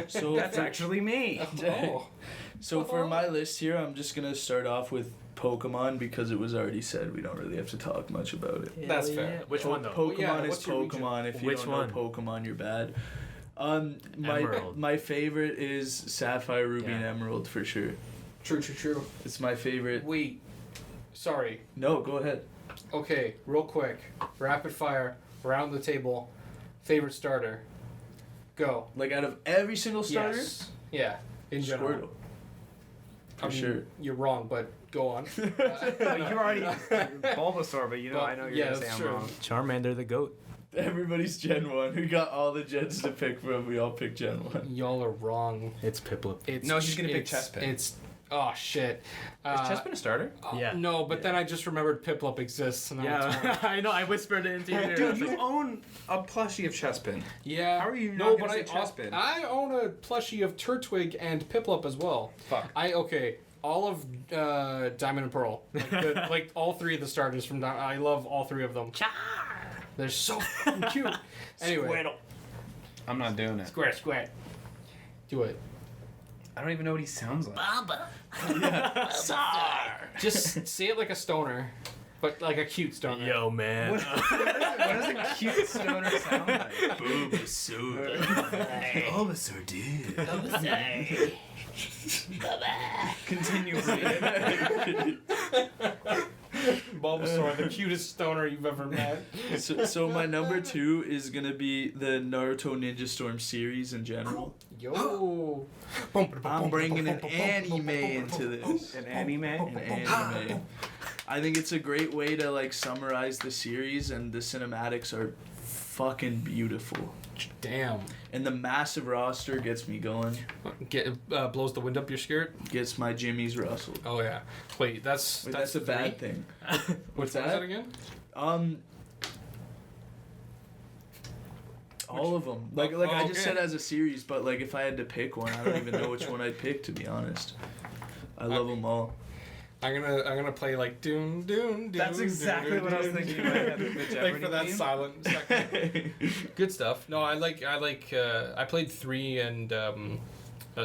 So That's actually me. Oh. So for my list here, I'm just gonna start off with Pokemon because it was already said we don't really have to talk much about it. That's fair. Which one though? Pokemon Yeah, is what's your region? Pokemon. If you Which don't one? know Pokemon, you're bad. Emerald. My favorite is Sapphire, Ruby, and Yeah. Emerald for sure. True. It's my favorite. Wait. Sorry. No, go ahead. Okay, real quick. Rapid fire. Around the table. Favorite starter. Go. Like out of every single starter, Yes. Yeah. In general. Squirtle. For sure. You're wrong, but go on. Well, you already Bulbasaur, but I know you're Yeah, gonna say that's I'm true. wrong. Charmander the goat. Everybody's Gen 1. We got all the gens to pick from. We all picked Gen 1. Y'all are wrong. It's Piplup. It's No, he's gonna pick it's- Chespin. It's Oh shit. Is Chespin a starter? Yeah. No, but then I just remembered Piplup exists. And Yeah, I know. I whispered it into your ear. Dude, you own a plushie of Chespin. Yeah. How are you No, not but gonna say Chespin? I own a plushie of Turtwig and Piplup as well. Fuck. All of Diamond and Pearl, like all three of the starters from Diamond. I love all three of them. They're so fucking cute. Anyway, Squirtle. I'm not doing it. square. Do it. I don't even know what he sounds like. Just say it like a stoner, but like a cute stoner. Yo, man. What does a cute stoner sound like? Bulbasaur. Bulbasaur, dude. Continue. Bulbasaur, the cutest stoner you've ever met. So my number 2 is gonna be the Naruto Ninja Storm series in general. Yo. I'm bringing an anime into this. An anime? An anime. I think it's a great way to like summarize the series, and the cinematics are fucking beautiful. Damn. And the massive roster gets me going. Blows the wind up your skirt. Gets my jimmies rustled. Oh yeah. Wait, that's That's a bad three? thing. What's that? that again? All of them. Like I just okay. said as a series, but like if I had to pick one, I don't even know which one I'd pick, to be honest. I love them all. I'm gonna play like doon doon doon. That's exactly what I was thinking in my head with the Like Jeopardy for that theme. silent second. Good stuff. No, I played 3 and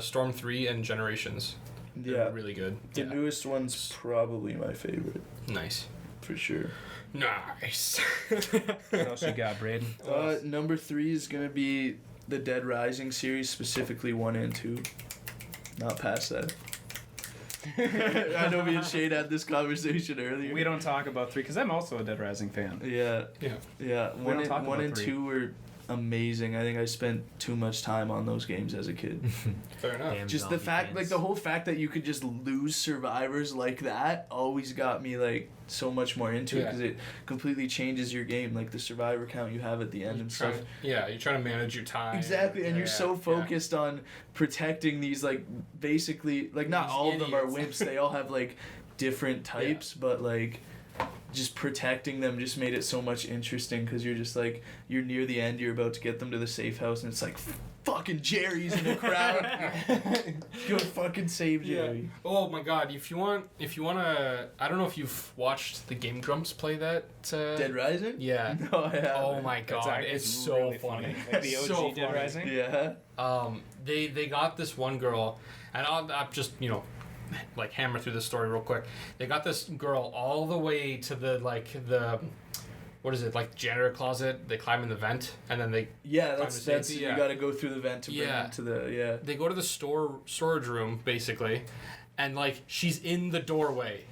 Storm 3 and Generations. They're Yeah. really good. The newest one's probably my favorite, Nice. for sure. Nice. What else you got, Braydon? Number 3 is gonna be the Dead Rising series, specifically 1 and 2. Not past that. I know me and Shane had this conversation earlier. We don't talk about 3 because I'm also a Dead Rising fan. Yeah. Yeah. Yeah. We don't talk One about and 3. 2 were amazing. I think I spent too much time on those games as a kid. Fair enough. Damn Just the zombie fact, fans. like the whole fact that you could just lose survivors like that always got me like so much more into it, Yeah. because it completely changes your game, like the survivor count you have at the end and stuff. You're trying to manage your time. Exactly, and you're so focused on protecting these, like, basically, like, not These all of them are idiots. wimps. They all have like different types, but like just protecting them just made it so much interesting, because you're just like, you're near the end, you're about to get them to the safe house, and it's like fucking Jerry's in the crowd. Go fucking save Jerry. Oh my god! If you wanna, I don't know if you've watched the Game Grumps play that. Dead Rising? Yeah. No, I haven't. Oh my god! It's so really funny. Like the OG So Dead funny. Rising? Yeah. They got this one girl, and I'll just like hammer through the story real quick. They got this girl all the way to the what is it, like janitor closet? They climb in the vent, and then they Yeah, Climb that's to safety, you yeah. gotta go through the vent to bring Yeah. them to the they go to the storage room basically, and like she's in the doorway.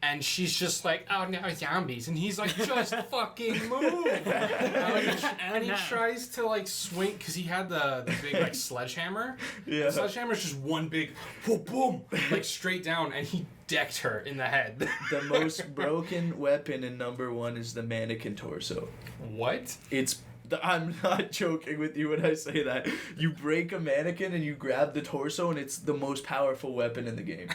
And she's just like, oh no, zombies, and he's like, just fucking move. and he tries to like swing, because he had the big like sledgehammer. Yeah. The sledgehammer's just one big boom, boom, like straight down, and he decked her in the head. The most broken weapon in number 1 is the mannequin torso. What? I'm not joking with you when I say that. You break a mannequin and you grab the torso, and it's the most powerful weapon in the game.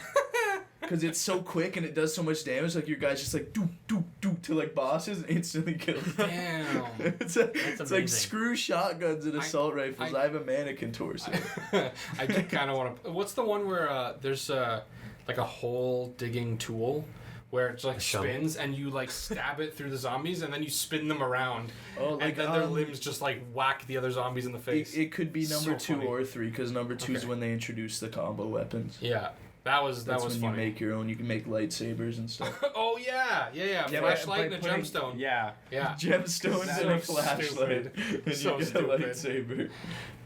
Because it's so quick and it does so much damage. Like, your guy's just like, do, do, do, to like bosses and instantly kills them. Damn. It's like amazing. screw shotguns and assault rifles. I have a mannequin torso. I do kind of want to. What's the one where there's like a hole digging tool? Where it's like shovel? spins and you like stab it through the zombies and then you spin them around. Oh, And then their limbs just like whack the other zombies in the face. It could be number So 2 funny. or 3, because number 2 is Okay. when they introduce the combo weapons. Yeah, that was That's when when funny. you make your own. You can make lightsabers and stuff. Oh yeah. Yeah, Flashlight by and a putting- gemstone. Yeah. Yeah. Gemstones So and a flashlight. stupid. And So you get stupid. a lightsaber.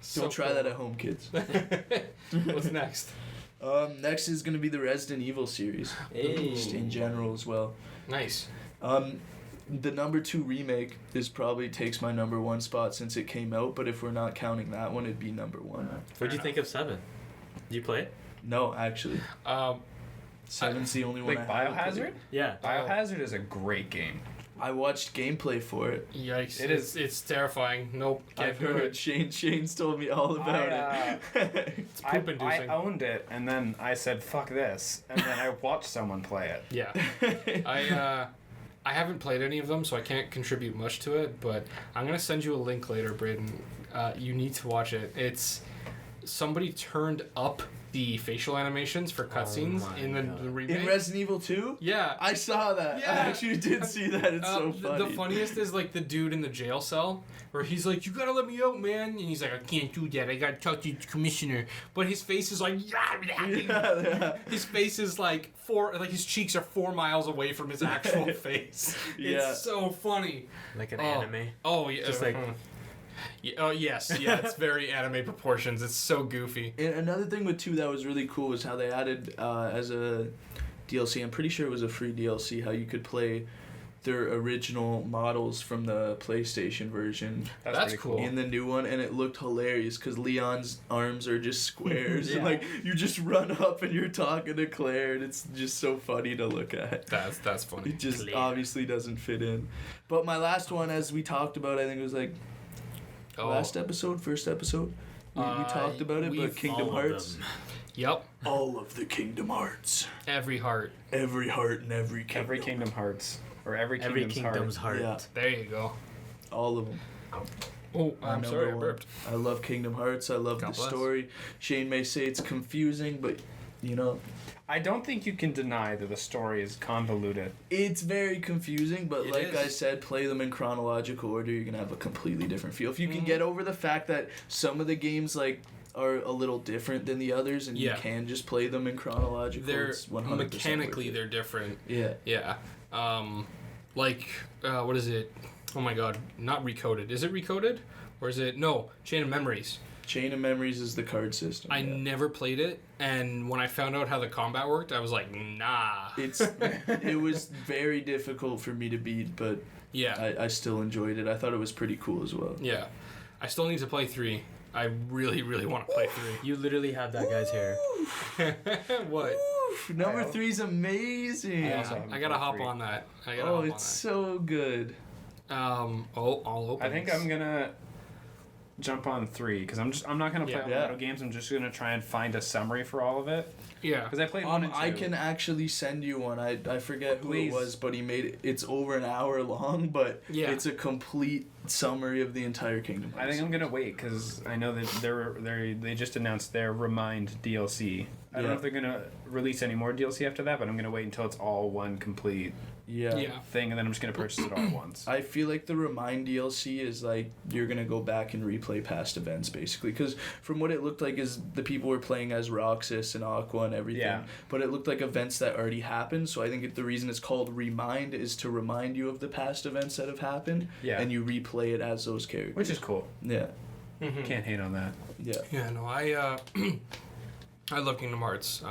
So Don't try cool. that at home, kids. What's next? Next is gonna be the Resident Evil series, just in general as well. Nice. The number 2 remake probably takes my number 1 spot since it came out. But if we're not counting that one, it'd be number 1. What'd you think of 7? Did you play it? No, actually, 7's the only one. Like I haven't Biohazard? played. Yeah. Biohazard is a great game. I watched gameplay for it. Yikes! It is- It's terrifying. Nope. Can't I've do heard it. Shane's told me all about it. It's I poop-inducing. owned it, and then I said, fuck this. And then I watched someone play it. Yeah. I haven't played any of them, so I can't contribute much to it. But I'm gonna send you a link later, Braydon. You need to watch it. It's somebody turned up the facial animations for cutscenes my in the God. remake. In Resident Evil 2? Yeah. I saw that. Yeah. I actually did see that. It's so The funny. funniest is like the dude in the jail cell where he's like, "You gotta let me out, man," and he's like, "I can't do that. I gotta talk to the commissioner." But his face is like, Yeah. his face is like his cheeks are 4 miles away from his actual face. Yeah. It's so funny. Like an Oh. anime. Oh yeah, Just like- Yeah, oh yes, yeah, it's very anime proportions. It's so goofy. And another thing with 2 that was really cool was how they added as a DLC, I'm pretty sure it was a free DLC, how you could play their original models from the PlayStation version That's pretty cool. in the new one, and it looked hilarious because Leon's arms are just squares, and like you just run up and you're talking to Claire, and it's just so funny to look at. That's funny. It just Claire. obviously doesn't fit in. But my last one, as we talked about, I think it was like first episode. We talked about it, but we've Kingdom all of Hearts. them. Yep, All of the Kingdom Hearts. every heart. Every heart and every kingdom. Every Kingdom Hearts. Or every Every Kingdom's, kingdom's heart. Yeah. There you go. All of them. Oh, My I'm number sorry, I one. burped. I love Kingdom Hearts. I love God the bless. story. Shane may say it's confusing, but you know, I don't think you can deny that the story is convoluted. it's very confusing. But It like is. I said, play them in chronological order. You're gonna have a completely different feel. If you can Mhm. get over the fact that some of the games like are a little different than the others, and Yeah. you can just play them in chronological, They're it's 100% mechanically worth it. they're different. Yeah. Yeah. What is it? Oh my god, not Recoded. Is it Recoded? Or is it no, Chain of Memories. Chain of Memories is the card system. I yeah. never played it, and when I found out how the combat worked, I was like, nah. It was very difficult for me to beat, but Yeah. I still enjoyed it. I thought it was pretty cool as well. Yeah. I still need to play 3. I really, really want to play You literally have that guy's hair. 3. What? Oof, number I- 3's amazing. I Yeah, also haven't I gotta played hop 3. on that. I gotta Oh, hop on it's so good. that. All open. I think I'm gonna jump on 3 because I'm not gonna play Yeah. all the Metal games. I'm just gonna try and find a summary for all of it Yeah. because I played 1 and 2. I can actually send you one. I forget who Please. it was, but he made it. It's over an hour long, but Yeah. it's a complete summary of the entire Kingdom I Hearts. think I'm gonna wait because I know that they just announced their Remind DLC. I don't know Yeah. if they're gonna release any more DLC after that, but I'm gonna wait until it's all one complete Yeah. thing, and then I'm just gonna purchase it all at once. I feel like the Remind DLC is like you're gonna go back and replay past events basically, because from what it looked like is the people were playing as Roxas and Aqua and everything, Yeah. but it looked like events that already happened. So I think the reason it's called Remind is to remind you of the past events that have happened, Yeah. and you replay it as those characters. Which is cool. Yeah, Mhm. Can't hate on that. yeah. Yeah, no, I love Kingdom Hearts.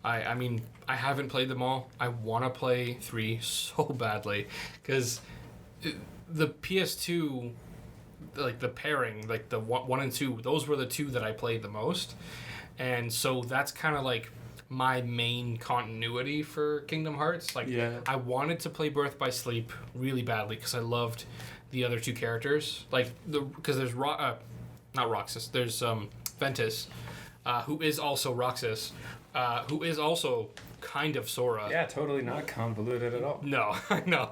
I mean, I haven't played them all. I want to play 3 so badly because the PS2, like the pairing, like the 1 and 2, those were the 2 that I played the most, and so that's kind of like my main continuity for Kingdom Hearts. Like, Yeah. I wanted to play Birth by Sleep really badly because I loved the other 2 characters. Like because there's not Roxas. There's Ventus, who is also Roxas, who is also kind of Sora. Yeah, totally not convoluted at all. No, I know.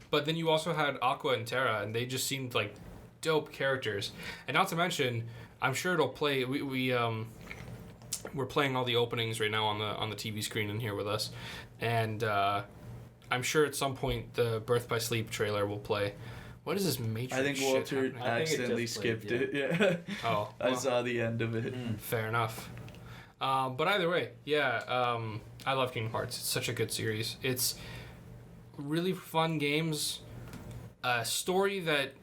But then you also had Aqua and Terra, and they just seemed like dope characters. And not to mention, I'm sure it'll play. We're playing all the openings right now on the TV screen in here with us, and I'm sure at some point the Birth by Sleep trailer will play. What is this Matrix? I think shit Walter happening? I think it accidentally just played, skipped it. Yeah, Oh, I well, saw the end of it. fair enough. But either way, yeah, I love Kingdom Hearts. It's such a good series. It's really fun games, a story that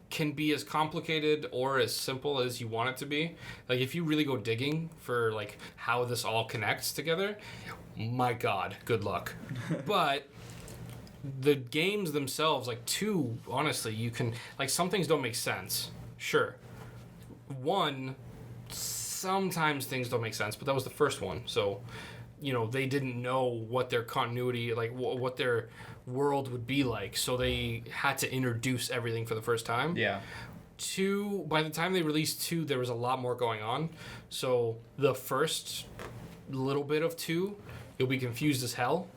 can be as complicated or as simple as you want it to be. Like if you really go digging for like how this all connects together, my God, good luck. But the games themselves, like 2, honestly, you can like some things don't make sense. Sure. 1, sometimes things don't make sense, but that was the first one, so they didn't know what their continuity, like what their world would be like, so they had to introduce everything for the first time. Yeah. 2, by the time they released 2, there was a lot more going on. So the first little bit of 2, you'll be confused as hell.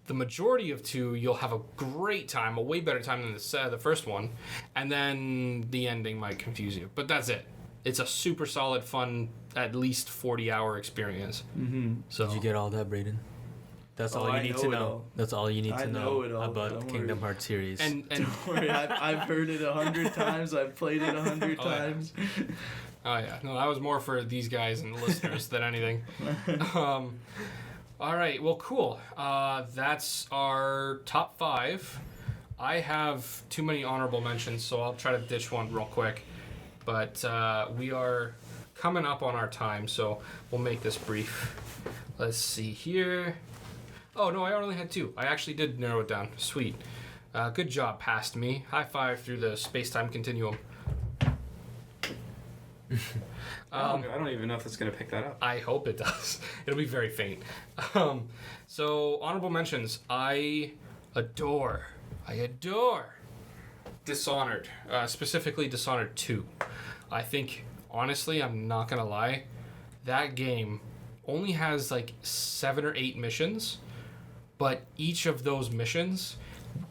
The majority of 2, you'll have a great time, a way better time than the first one. And then the ending might confuse you. But that's it. It's a super solid, fun, at least 40-hour experience. Mm-hmm. So Did you get all that, Braydon? That's all you need to know. That's all you need to know about Kingdom Hearts series. And Don't worry, I've heard it 100 times. I've played it 100 times. Oh yeah, no, that was more for these guys and the listeners than anything. All right, well, cool. That's our top 5. I have too many honorable mentions, so I'll try to ditch one real quick. But we are coming up on our time, so we'll make this brief. Let's see here. Oh, no, I only had 2. I actually did narrow it down. Sweet. Good job, past me. High five through the space-time continuum. I don't even know if it's going to pick that up. I hope it does. It'll be very faint. So, honorable mentions. I adore Dishonored. Specifically, Dishonored 2. I think, honestly, I'm not going to lie, that game only has like 7 or 8 missions, but each of those missions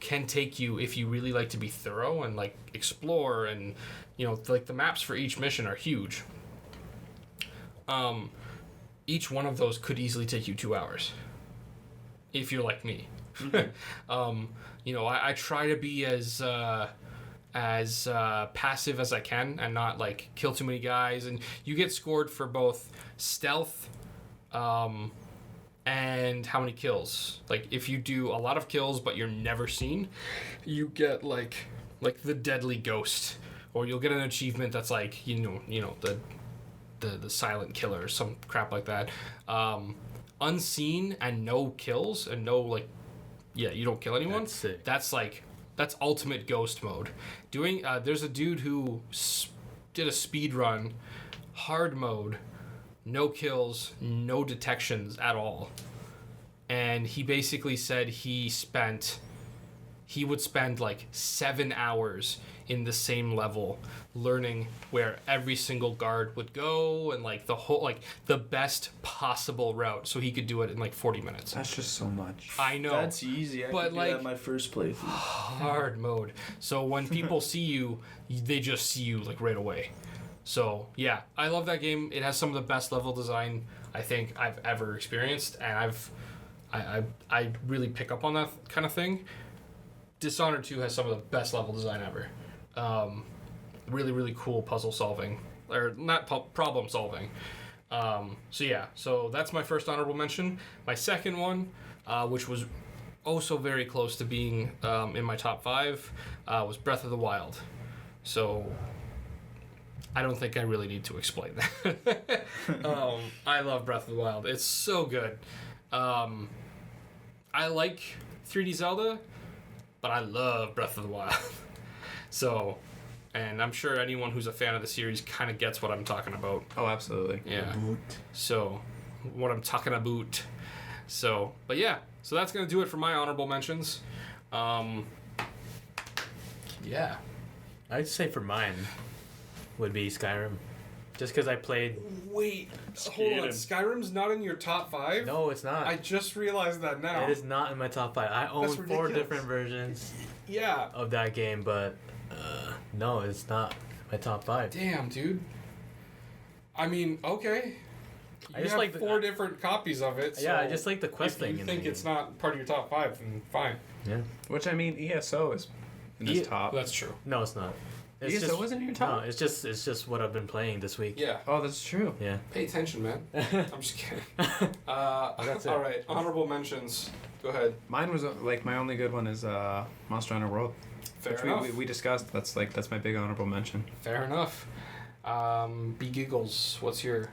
can take you, if you really like to be thorough and like explore, and like the maps for each mission are huge. Each one of those could easily take you 2 hours if you're like me. I try to be as passive as I can and not like kill too many guys, and you get scored for both stealth and how many kills. Like if you do a lot of kills but you're never seen, you get like the deadly ghost, or you'll get an achievement that's like the silent killer or some crap like that. Unseen and no kills and no you don't kill anyone. That's sick. That's ultimate ghost mode. There's a dude who did a speed run, hard mode, no kills, no detections at all. And he basically said he would spend like 7 hours in the same level learning where every single guard would go and like the best possible route so he could do it in like 40 minutes. That's just so much. I know. That's easy. I could do that in my first playthrough. Hard mode. So when people see you, they just see you like right away. So yeah, I love that game. It has some of the best level design I think I've ever experienced, and I really pick up on that kind of thing. Dishonored 2 has some of the best level design ever. Really, really cool puzzle solving, or not problem solving. So that's my first honorable mention. My second one, which was also very close to being in my top 5, was Breath of the Wild. So I don't think I really need to explain that. I love Breath of the Wild. It's so good. I like 3D Zelda, but I love Breath of the Wild. So, and I'm sure anyone who's a fan of the series kind of gets what I'm talking about. Oh, absolutely. Yeah. So, what I'm talking about. So, but yeah. So that's going to do it for my honorable mentions. Yeah. I'd say for mine would be Skyrim. Just because I played... Wait, hold on. Skyrim's not in your top 5? No, it's not. I just realized that now. It is not in my top 5. I own 4 different versions of that game, but no, it's not my top 5. Damn, dude. I mean, okay. I just like 4 different copies of it. Yeah, I just like the quest thing. If you think it's not part of your top 5, then fine. Yeah. Which, I mean, ESO is in his top. That's true. No, it's not. ESO wasn't in your top? No, it's just what I've been playing this week. Yeah. Oh, that's true. Yeah. Pay attention, man. I'm just kidding. That's it. All right, honorable mentions. Go ahead. Mine was my only good one is Monster Hunter World. Fair which enough. we discussed. That's my big honorable mention. Fair enough. BGiggles, what's your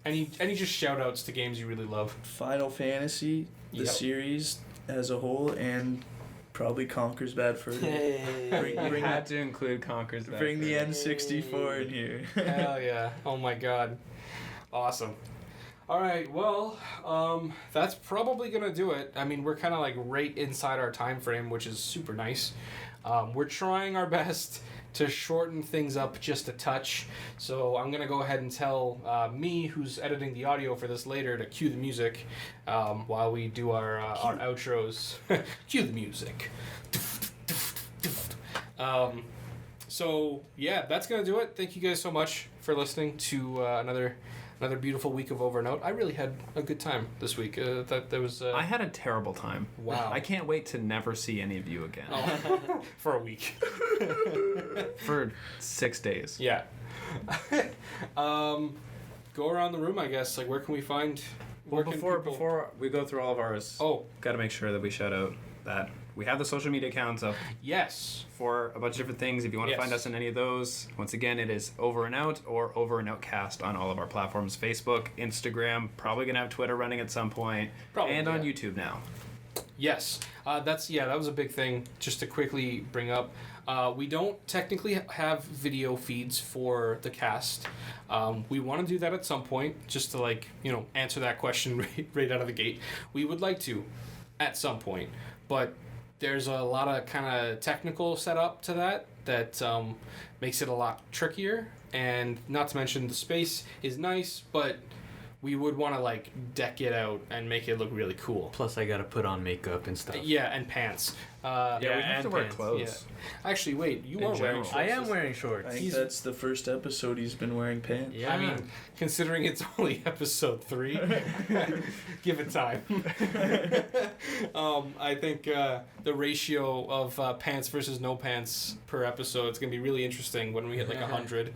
any just shout outs to games you really love? Final Fantasy, the series as a whole, and probably Conker's Bad Fur Day. Bring had to include Conker's Bad Bring Fur the Day. N64 in here. Hell yeah. Oh my god. Awesome. All right, well, that's probably going to do it. I mean, we're kind of like right inside our time frame, which is super nice. We're trying our best to shorten things up just a touch. So I'm going to go ahead and tell me, who's editing the audio for this later, to cue the music while we do our outros. Cue the music. So, yeah, that's going to do it. Thank you guys so much for listening to another beautiful week of Over and Out. I really had a good time this week. There was. I had a terrible time. Wow. I can't wait to never see any of you again. Oh, for a week. For 6 days. Yeah. Go around the room, I guess. Like, where can we find? Well, before we go through all of ours, got to make sure that we shout out that we have the social media accounts up. Yes. For a bunch of different things. If you want to find us in any of those, once again, it is Over and Out or Over and Outcast on all of our platforms. Facebook, Instagram, probably going to have Twitter running at some point. Probably, and on YouTube now. Yes. That was a big thing. Just to quickly bring up, we don't technically have video feeds for the cast. We want to do that at some point, just to answer that question right out of the gate. We would like to at some point, but there's a lot of kind of technical setup to that makes it a lot trickier, and not to mention the space is nice, but we would want to deck it out and make it look really cool. Plus, I gotta put on makeup and stuff. Yeah, and pants. We have to wear clothes. Yeah. Actually, wait, you are wearing shorts. I am wearing shorts. I think that's the first episode he's been wearing pants. Yeah. I mean, considering it's only episode 3, give it time. I think the ratio of pants versus no pants per episode is going to be really interesting when we hit 100.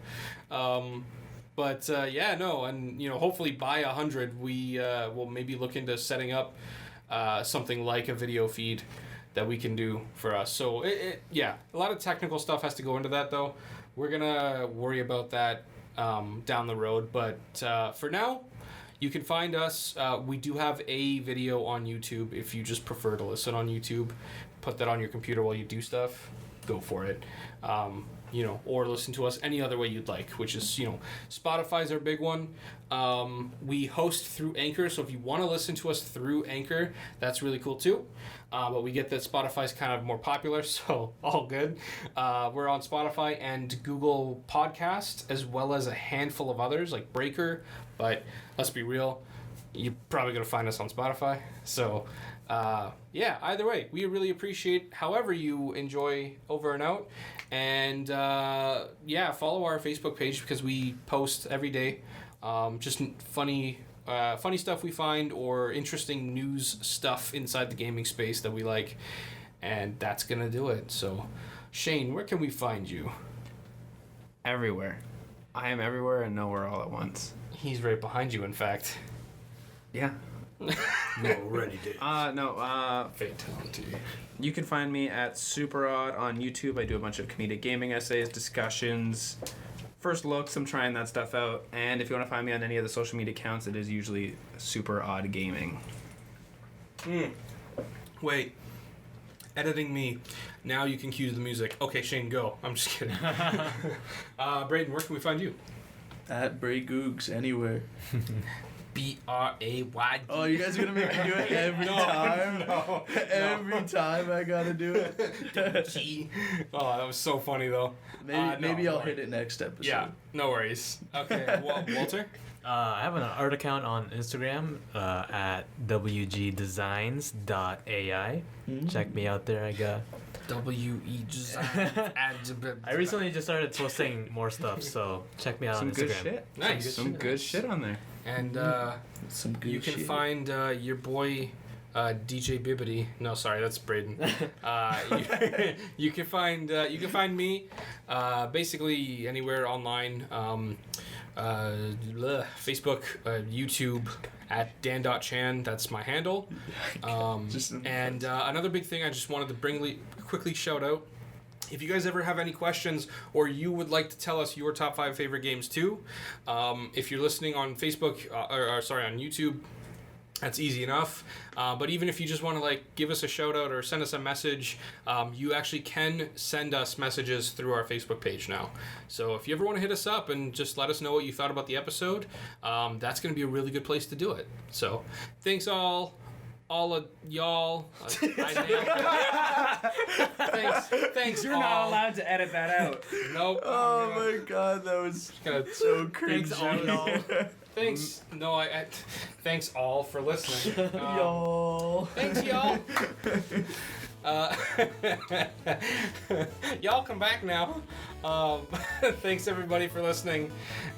But and hopefully by 100 we will maybe look into setting up something like a video feed that we can do for us. So a lot of technical stuff has to go into that, though. We're gonna worry about that down the road. But for now, you can find us. We do have a video on YouTube. If you just prefer to listen on YouTube, put that on your computer while you do stuff. Go for it. Or listen to us any other way you'd like, which is, Spotify's our big one. We host through Anchor, so if you want to listen to us through Anchor, that's really cool too. But we get that Spotify's kind of more popular, so all good. We're on Spotify and Google Podcast, as well as a handful of others like Breaker, but let's be real, you're probably going to find us on Spotify. So, either way, we really appreciate however you enjoy Over and Out. And, follow our Facebook page because we post every day just funny stuff we find or interesting news stuff inside the gaming space that we like. And that's going to do it. So, Shane, where can we find you? Everywhere. I am everywhere and nowhere all at once. He's right behind you, in fact. Yeah. Already did. Fatality. You can find me at SuperOdd on YouTube. I do a bunch of comedic gaming essays, discussions, first looks. I'm trying that stuff out. And if you want to find me on any of the social media accounts, it is usually SuperOdd Gaming. Wait. Editing me. Now you can cue the music. Okay, Shane, go. I'm just kidding. Braydon, where can we find you? At BrayGoogz anywhere. BRAYD. Oh, you guys are gonna make me do it every time? No. Every time I gotta do it. G. Oh, that was so funny though. Maybe I'll hit it next episode. Yeah, no worries. Okay, Walter? I have an art account on Instagram at wgdesigns.ai. Check me out there. I got I recently just started posting more stuff, so check me out on Instagram. Good shit. Nice. Some good shit on there. And some good you can shit. find your boy DJ Bibbity. No, sorry, that's Braydon. You can find me basically anywhere online. Facebook, YouTube at Dan.Chan. That's my handle. And another big thing I just wanted to quickly shout out. If you guys ever have any questions or you would like to tell us your top 5 favorite games too, if you're listening on Facebook, on YouTube, That's easy enough. But even if you just want to like give us a shout out or send us a message, you actually can send us messages through our Facebook page now. So if you ever want to hit us up and just let us know what you thought about the episode, that's going to be a really good place to do it. So thanks all of y'all. Thanks. You're not allowed to edit that out. Nope. Oh my god, that was so cringe. Thanks all y'all. Thanks. No, thanks all for listening. Y'all. Thanks y'all. Y'all come back now. Thanks everybody for listening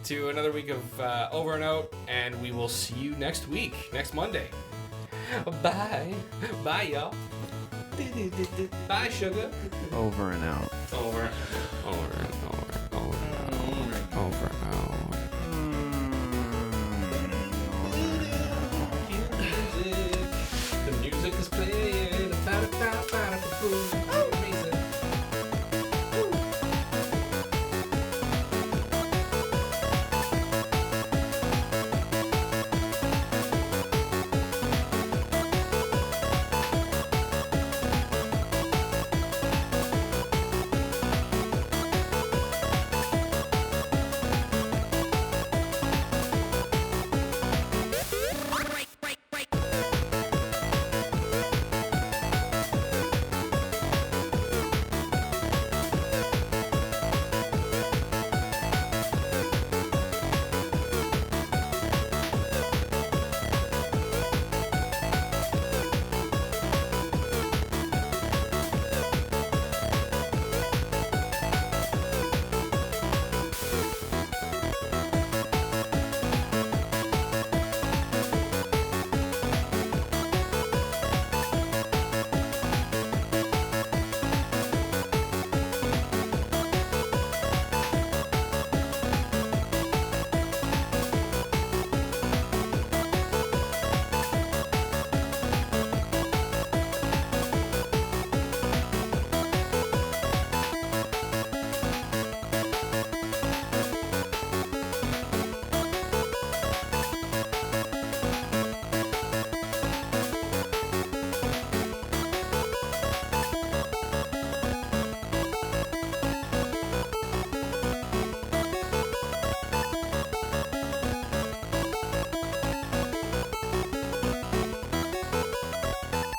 to another week of Over and Out, and we will see you next week, next Monday. Bye. Bye, y'all. Bye, sugar. Over and out. Over and out.